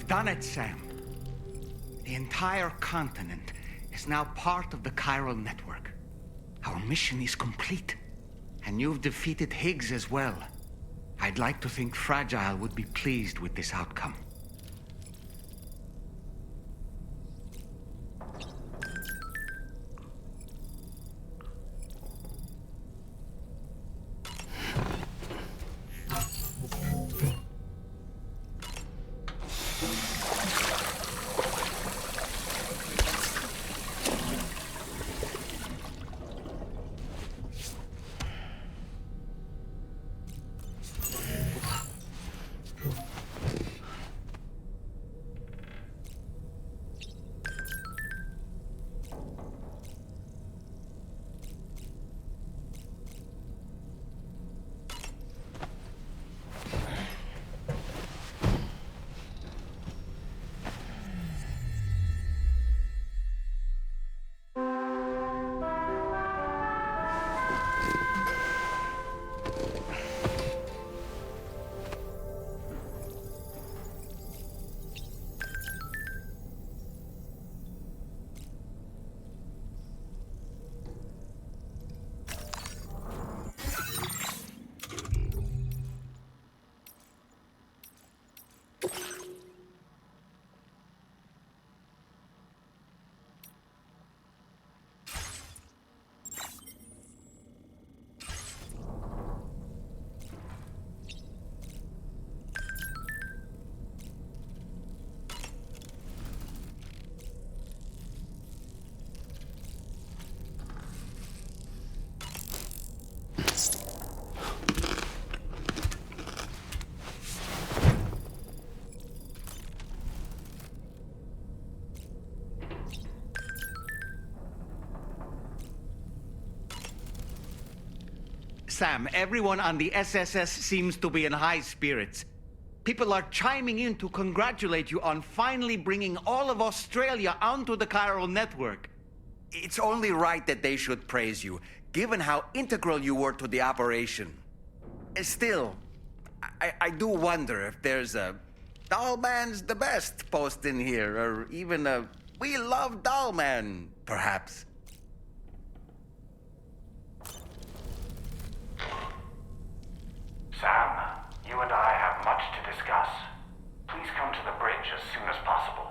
done it, Sam. The entire continent is now part of the chiral network. Our mission is complete. And you've defeated Higgs as well. I'd like to think Fragile would be pleased with this outcome. Sam, everyone on the SSS seems to be in high spirits. People are chiming in to congratulate you on finally bringing all of Australia onto the chiral network. It's only right that they should praise you, given how integral you were to the operation. Still, I do wonder if there's a Dollman's the best post in here, or even a We Love Dollman, perhaps. Sam, you and I have much to discuss. Please come to the bridge as soon as possible.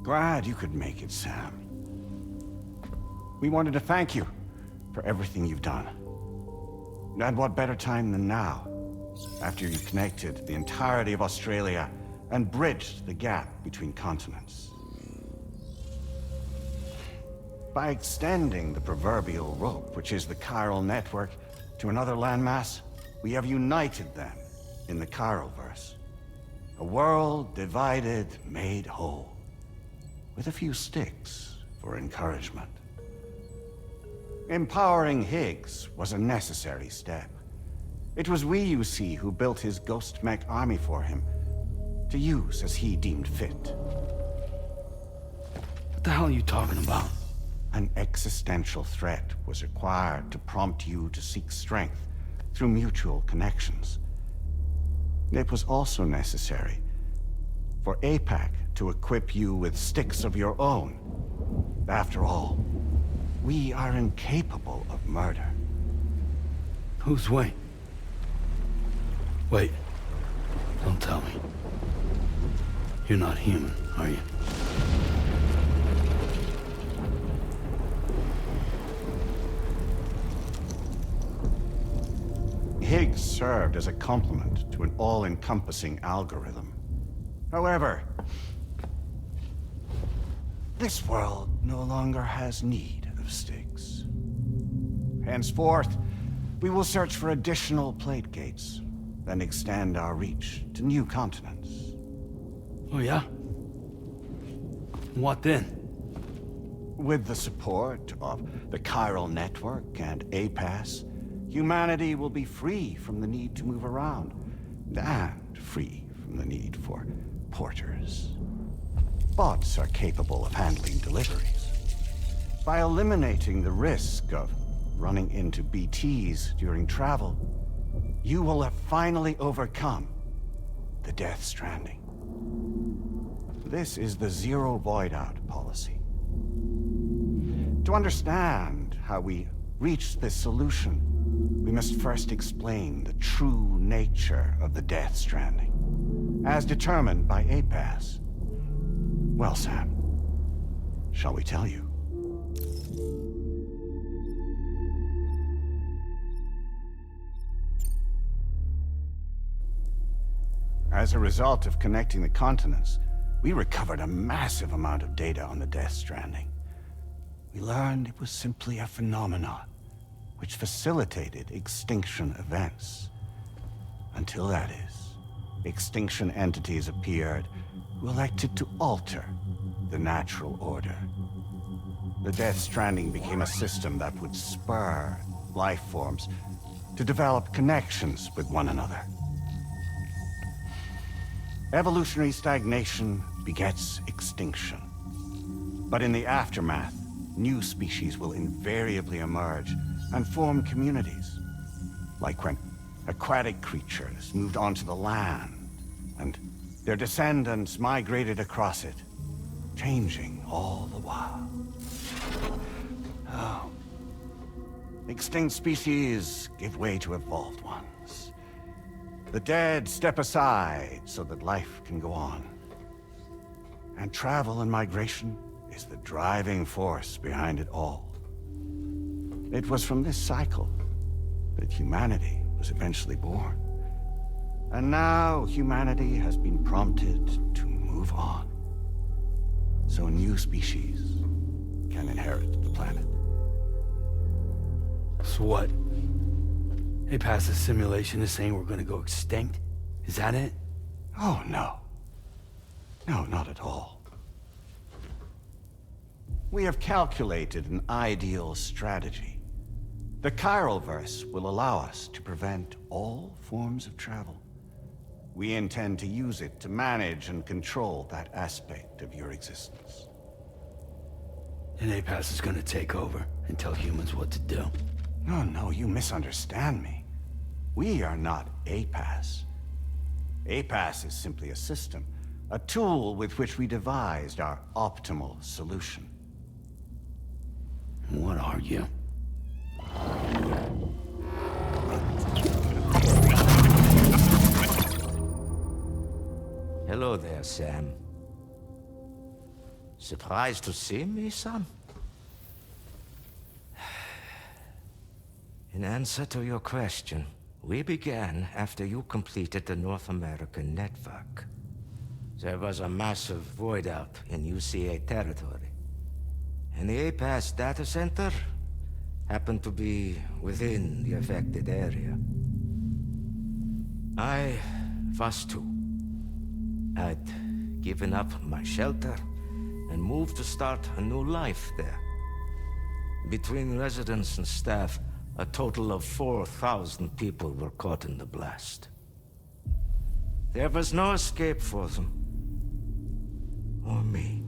Glad you could make it, Sam. We wanted to thank you for everything you've done. And what better time than now, after you connected the entirety of Australia and bridged the gap between continents. By extending the proverbial rope, which is the chiral network, to another landmass, we have united them in the Chiralverse. A world divided, made whole. With a few sticks for encouragement. Empowering Higgs was a necessary step. It was we, you see, who built his ghost mech army for him, to use as he deemed fit. What the hell are you talking about? An existential threat was required to prompt you to seek strength through mutual connections. It was also necessary for APAC to equip you with sticks of your own. After all, we are incapable of murder. Who's we? Wait. Don't tell me. You're not human, are you? Higgs served as a complement to an all-encompassing algorithm. However, this world no longer has need of sticks. Henceforth, we will search for additional plate gates, then extend our reach to new continents. Oh yeah? What then? With the support of the chiral network and APAS, humanity will be free from the need to move around, and free from the need for porters. Bots are capable of handling deliveries. By eliminating the risk of running into BTs during travel, you will have finally overcome the Death Stranding. This is the Zero Void-Out policy. To understand how we reached this solution, we must first explain the true nature of the Death Stranding, as determined by APAS. Well, Sam, shall we tell you? As a result of connecting the continents, we recovered a massive amount of data on the Death Stranding. We learned it was simply a phenomenon which facilitated extinction events. Until that is, extinction entities appeared who elected to alter the natural order. The Death Stranding became a system that would spur life forms to develop connections with one another. Evolutionary stagnation begets extinction. But in the aftermath, new species will invariably emerge and form communities. Like when aquatic creatures moved onto the land, and their descendants migrated across it, changing all the while. Oh. Extinct species give way to evolved ones. The dead step aside so that life can go on. And travel and migration is the driving force behind it all. It was from this cycle that humanity was eventually born. And now humanity has been prompted to move on, so new species can inherit the planet. So what? APAS's simulation is saying we're gonna go extinct? Is that it? Oh, no. No, not at all. We have calculated an ideal strategy. The Chiralverse will allow us to prevent all forms of travel. We intend to use it to manage and control that aspect of your existence. And APAS is gonna take over and tell humans what to do. No, you misunderstand me. We are not APAS. APAS is simply a system, a tool with which we devised our optimal solution. What are you? Hello there, Sam. Surprised to see me, son? In answer to your question, we began after you completed the North American network. There was a massive void out in UCA territory. And the APAS data center happened to be within the affected area. I was too. I'd given up my shelter and moved to start a new life there. Between residents and staff, a total of 4,000 people were caught in the blast. There was no escape for them. Or me.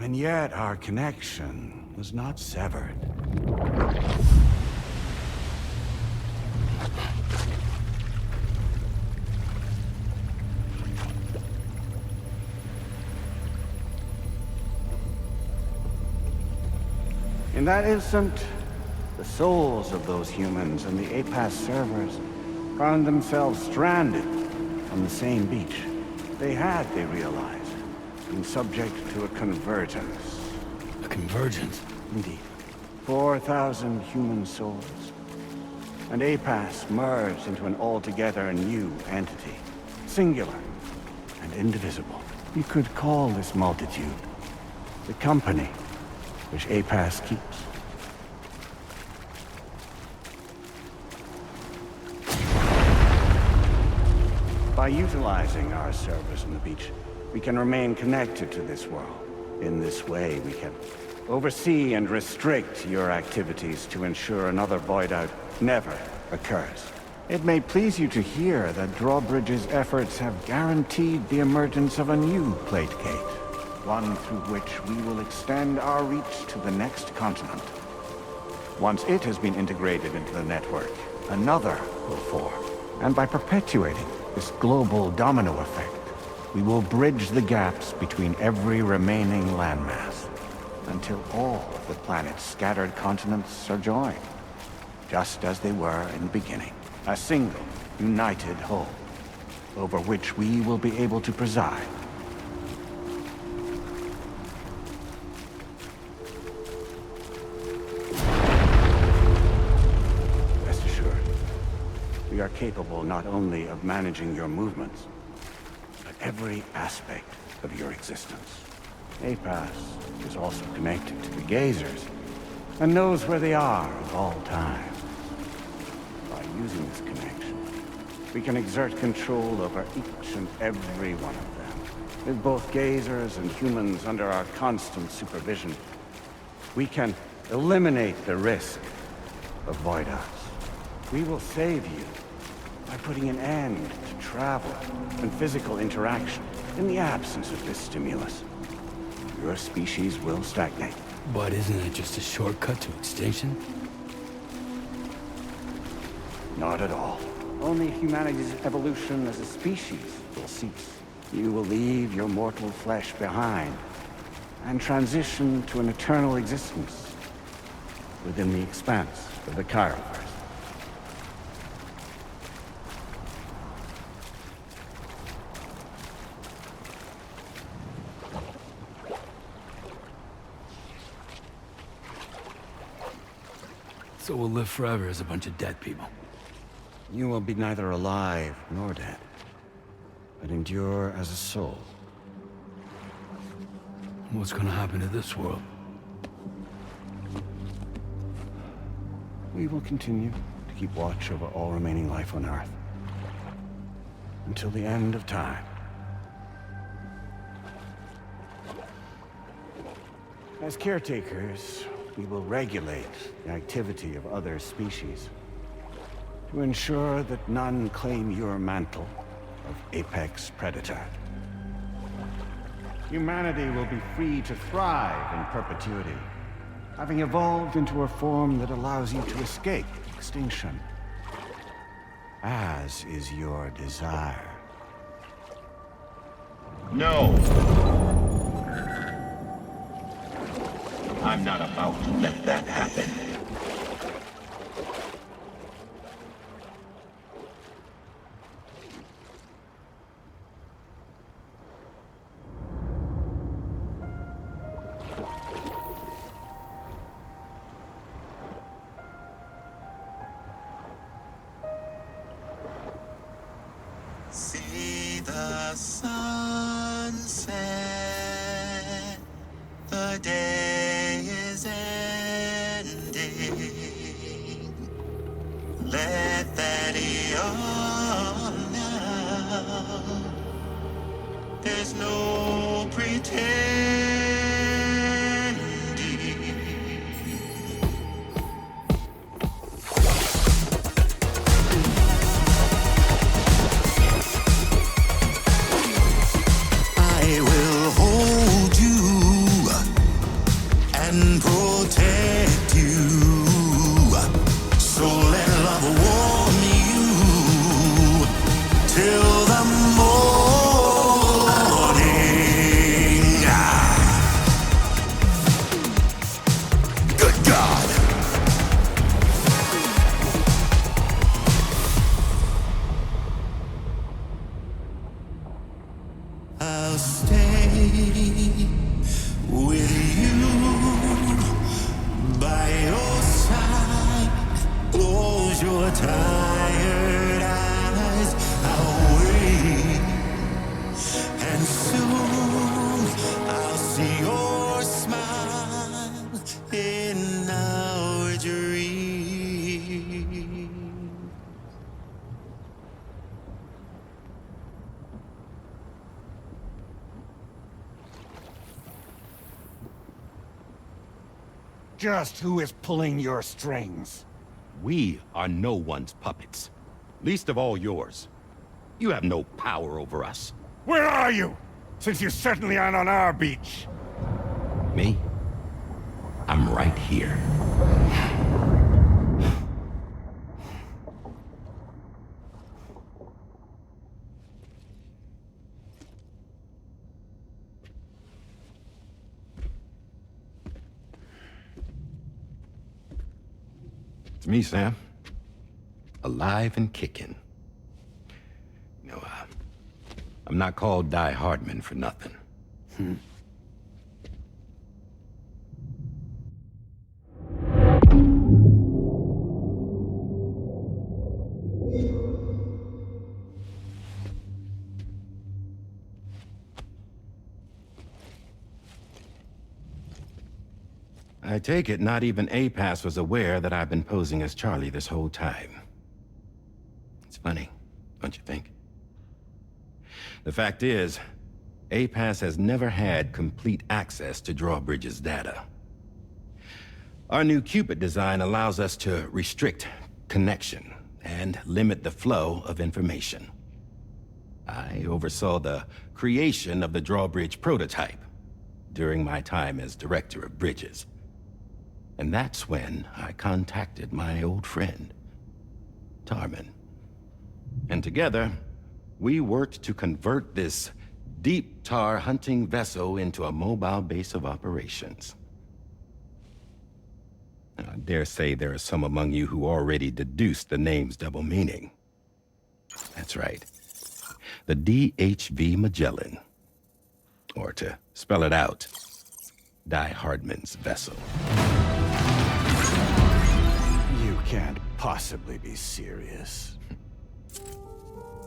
And yet our connection was not severed. In that instant, the souls of those humans and the APAS servers found themselves stranded on the same beach. They had, they realized, been subject to a convergence. A convergence? Indeed. 4,000 human souls. And APAS merged into an altogether new entity. Singular and indivisible. You could call this multitude the company which APAS keeps. By utilizing our servers on the beach, we can remain connected to this world. In this way, we can oversee and restrict your activities to ensure another void out never occurs. It may please you to hear that Drawbridge's efforts have guaranteed the emergence of a new plate gate, one through which we will extend our reach to the next continent. Once it has been integrated into the network, another will form. And by perpetuating this global domino effect, we will bridge the gaps between every remaining landmass until all of the planet's scattered continents are joined, just as they were in the beginning. A single, united whole, over which we will be able to preside. Rest assured, we are capable not only of managing your movements, but every aspect of your existence. APAS is also connected to the gazers, and knows where they are at all times. By using this connection, we can exert control over each and every one of them. With both gazers and humans under our constant supervision, we can eliminate the risk of void-outs. We will save you by putting an end to travel and physical interaction in the absence of this stimulus. Your species will stagnate. But isn't it just a shortcut to extinction? Not at all. Only humanity's evolution as a species will cease. You will leave your mortal flesh behind and transition to an eternal existence within the expanse of the Chiroverse. So we'll live forever as a bunch of dead people. You will be neither alive nor dead, but endure as a soul. What's gonna happen to this world? We will continue to keep watch over all remaining life on Earth until the end of time. As caretakers, we will regulate the activity of other species to ensure that none claim your mantle of apex predator. Humanity will be free to thrive in perpetuity, having evolved into a form that allows you to escape extinction, as is your desire. No! I'm not about to let that happen. See the sunset, the day is ending. Let that yawn now. There's no pretending. I will hold you and protect you. So let love warm you till the morning. Good God. I'll stay with you by your side. Close your tired eyes. I'll wait, and soon I'll see your smile. Just who is pulling your strings? We are no one's puppets. Least of all yours. You have no power over us. Where are you? Since you certainly aren't on our beach. Me? I'm right here. It's me, Sam. Alive and kicking. No, I'm not called Die Hardman for nothing. I take it not even APAS was aware that I've been posing as Charlie this whole time. It's funny, don't you think? The fact is, APAS has never had complete access to Drawbridge's data. Our new Cupid design allows us to restrict connection and limit the flow of information. I oversaw the creation of the Drawbridge prototype during my time as Director of Bridges. And that's when I contacted my old friend, Tarman. And together, we worked to convert this deep tar hunting vessel into a mobile base of operations. I dare say there are some among you who already deduced the name's double meaning. That's right. The DHV Magellan. Or to spell it out, Die Hardman's vessel. You can't possibly be serious.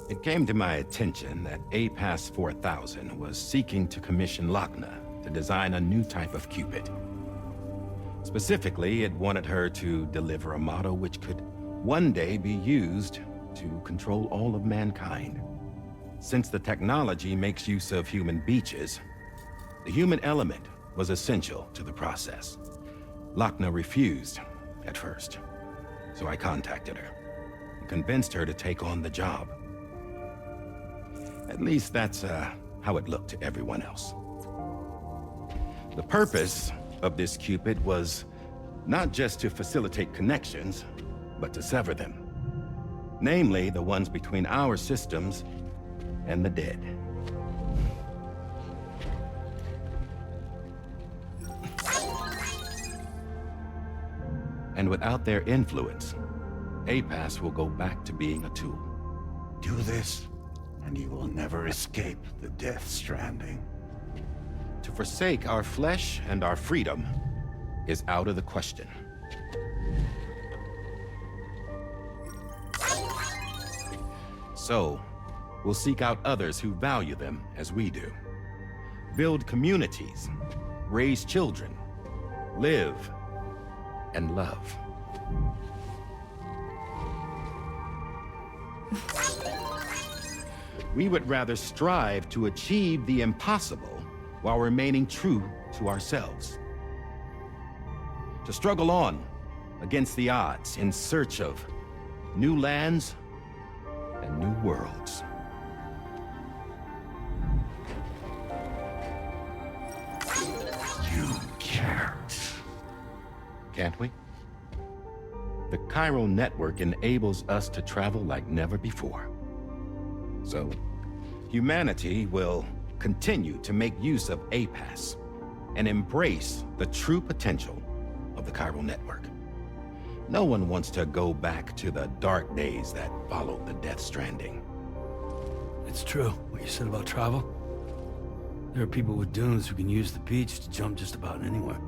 It came to my attention that APAS 4000 was seeking to commission Lochna to design a new type of Cupid. Specifically, it wanted her to deliver a model which could one day be used to control all of mankind. Since the technology makes use of human beaches, the human element was essential to the process. Lochna refused at first, so I contacted her and convinced her to take on the job. At least that's how it looked to everyone else. The purpose of this Cupid was not just to facilitate connections, but to sever them. Namely, the ones between our systems and the dead. And without their influence, APAS will go back to being a tool. Do this, and you will never escape the death stranding. To forsake our flesh and our freedom is out of the question. So, we'll seek out others who value them as we do. Build communities, raise children, live, and love. We would rather strive to achieve the impossible while remaining true to ourselves. To struggle on against the odds in search of new lands and new worlds. You can't. Can't we? The Chiral network enables us to travel like never before. So, humanity will continue to make use of APAS and embrace the true potential of the Chiral network. No one wants to go back to the dark days that followed the Death Stranding. It's true, what you said about travel. There are people with dunes who can use the beach to jump just about anywhere.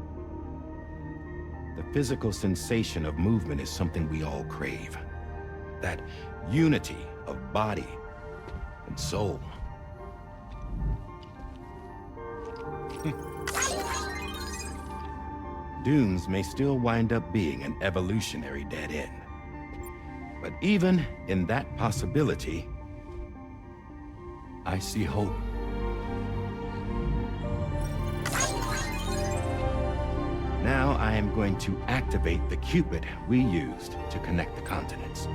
The physical sensation of movement is something we all crave. That unity of body and soul. Dunes may still wind up being an evolutionary dead end. But even in that possibility, I see hope. Now I am going to activate the Cupid we used to connect the continents.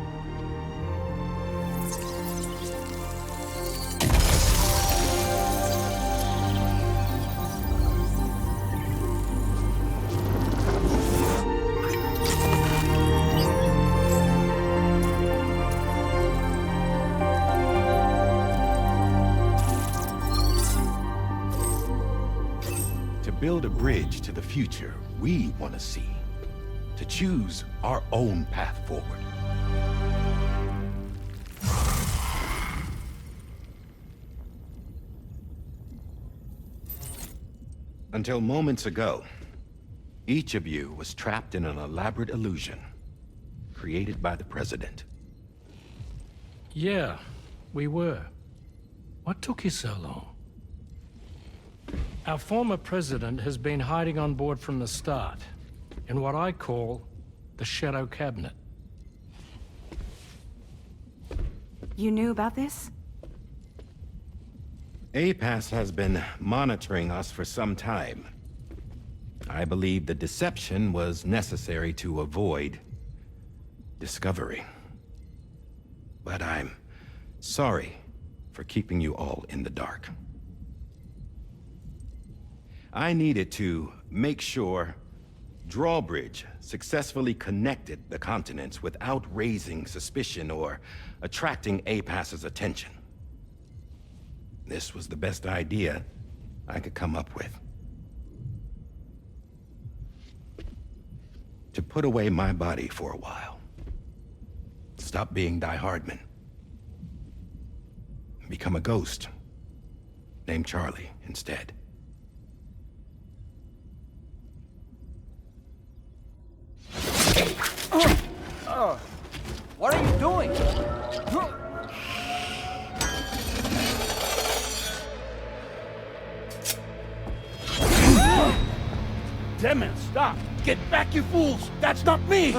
Build a bridge to the future we want to see, to choose our own path forward. Until moments ago, each of you was trapped in an elaborate illusion created by the President. Yeah, we were. What took you so long? Our former president has been hiding on board from the start, in what I call the Shadow Cabinet. You knew about this? APAS has been monitoring us for some time. I believe the deception was necessary to avoid discovery. But I'm sorry for keeping you all in the dark. I needed to make sure Drawbridge successfully connected the continents without raising suspicion or attracting APAS's attention. This was the best idea I could come up with. To put away my body for a while. Stop being Die Hardman. Become a ghost. Named Charlie instead. What are you doing? Damn it, stop! Get back, you fools! That's not me!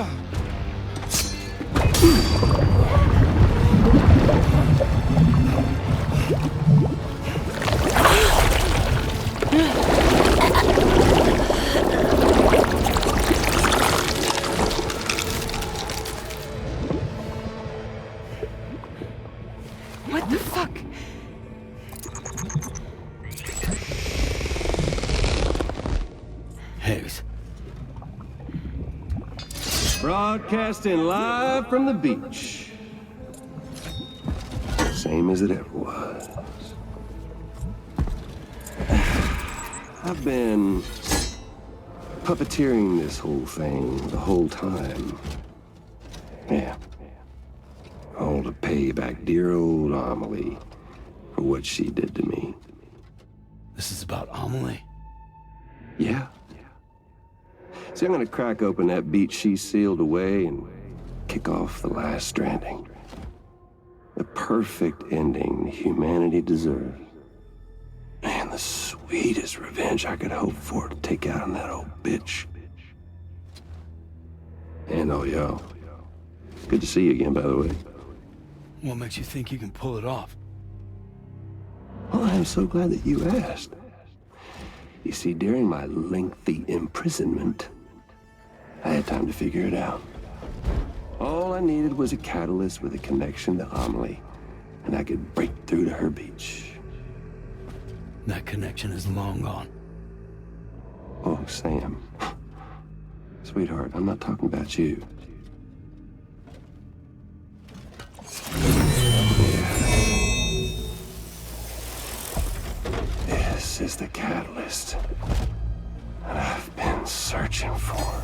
What the fuck? Higgs. Broadcasting live from the beach. Same as it ever was. I've been puppeteering this whole thing the whole time. Yeah. All to pay back dear old Amelie for what she did to me. This is about Amelie? Yeah. See, I'm gonna crack open that beach she sealed away and kick off the last Stranding. The perfect ending humanity deserves. And the sweetest revenge I could hope for to take out on that old bitch. And oh, y'all. Good to see you again, by the way. What makes you think you can pull it off? Well, I'm so glad that you asked. You see, during my lengthy imprisonment, I had time to figure it out. All I needed was a catalyst with a connection to Amelie, and I could break through to her beach. That connection is long gone. Oh, Sam. Sweetheart, I'm not talking about you. This is the catalyst that I've been searching for.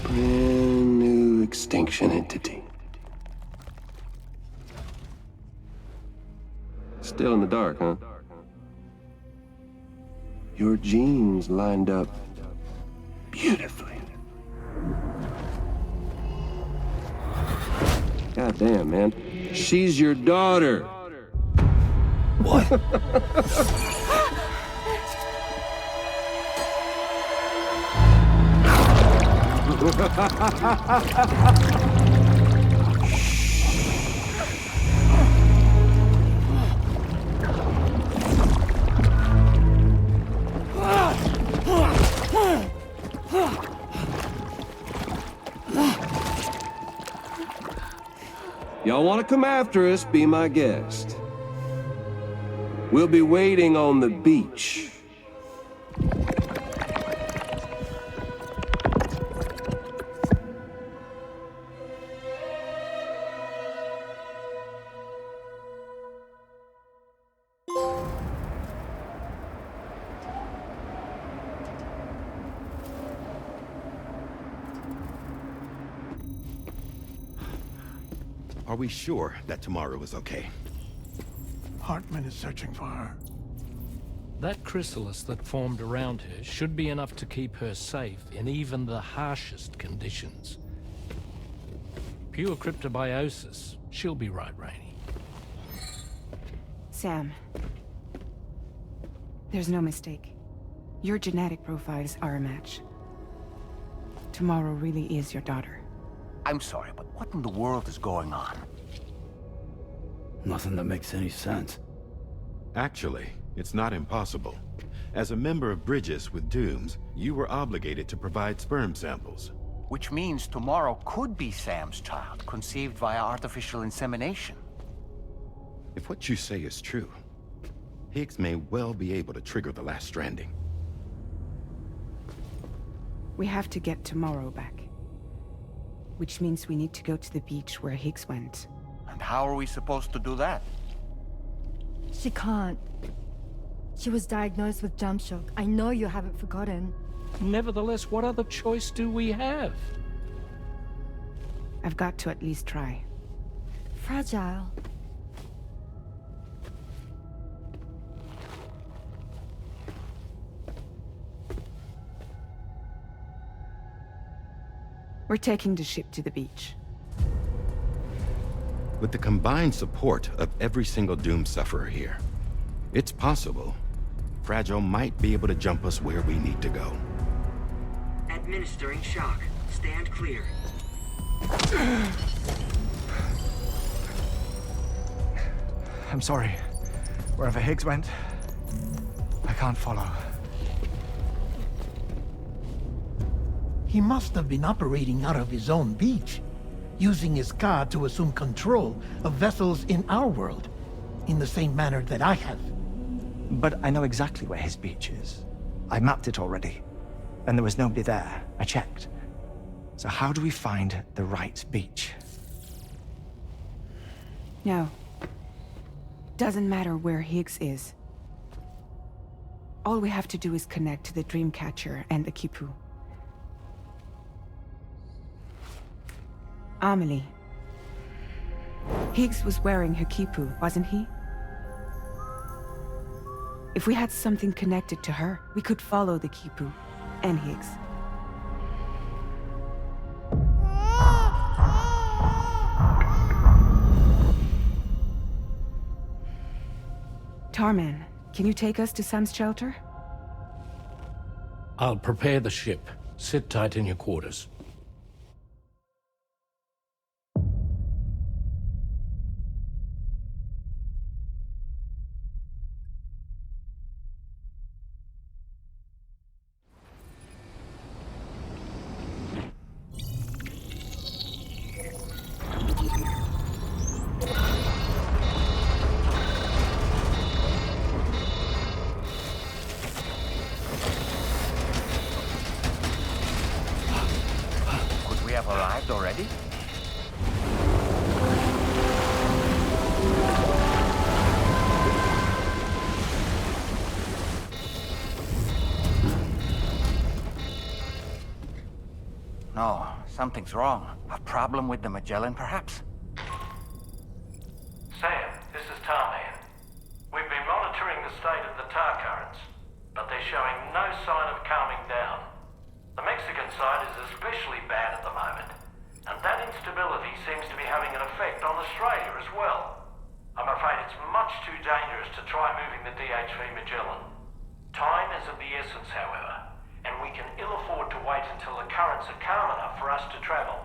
Brand new extinction entity. Still in the dark, huh? Your genes lined up beautifully. God damn, man. She's your daughter. What? Y'all want to come after us, be my guest. We'll be waiting on the beach. Are we sure that tomorrow is okay? Hartman is searching for her. That chrysalis that formed around her should be enough to keep her safe in even the harshest conditions. Pure cryptobiosis. She'll be right, Rainey. Sam. There's no mistake. Your genetic profiles are a match. Tomorrow really is your daughter. I'm sorry, but what in the world is going on? Nothing that makes any sense. Actually, it's not impossible. As a member of Bridges with Dooms, you were obligated to provide sperm samples. Which means tomorrow could be Sam's child, conceived via artificial insemination. If what you say is true, Higgs may well be able to trigger the last Stranding. We have to get tomorrow back. Which means we need to go to the beach where Higgs went. And how are we supposed to do that? She can't. She was diagnosed with jump shock. I know you haven't forgotten. Nevertheless, what other choice do we have? I've got to at least try. Fragile. We're taking the ship to the beach. With the combined support of every single Doom sufferer here, it's possible Fragile might be able to jump us where we need to go. Administering shock. Stand clear. I'm sorry. Wherever Higgs went, I can't follow. He must have been operating out of his own beach, using his car to assume control of vessels in our world, in the same manner that I have. But I know exactly where his beach is. I mapped it already, and there was nobody there. I checked. So how do we find the right beach? No. Doesn't matter where Higgs is. All we have to do is connect to the Dreamcatcher and the Kipu. Amelie. Higgs was wearing her Kipu, wasn't he? If we had something connected to her, we could follow the Kipu and Higgs. Tarman, can you take us to Sam's shelter? I'll prepare the ship. Sit tight in your quarters. Have arrived already? No, something's wrong. A problem with the Magellan, perhaps? Sam, this is Tarman. We've been monitoring the state of the tar currents, but they're showing no sign of calming down. The Mexican side is especially bad at the moment, and that instability seems to be having an effect on Australia as well. I'm afraid it's much too dangerous to try moving the DHV Magellan. Time is of the essence, however, and we can ill afford to wait until the currents are calm enough for us to travel.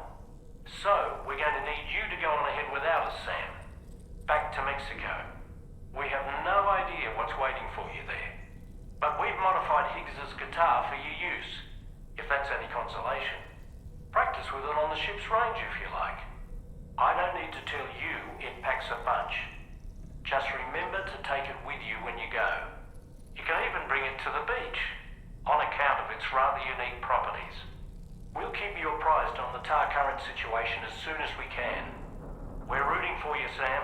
So, we're going to need you to go on ahead without us, Sam. Back to Mexico. We have no idea what's waiting for you there, but we've modified Higgs's guitar for your use. If that's any consolation. Practice with it on the ship's range if you like. I don't need to tell you it packs a punch. Just remember to take it with you when you go. You can even bring it to the beach, on account of its rather unique properties. We'll keep you apprised on the tar current situation as soon as we can. We're rooting for you, Sam.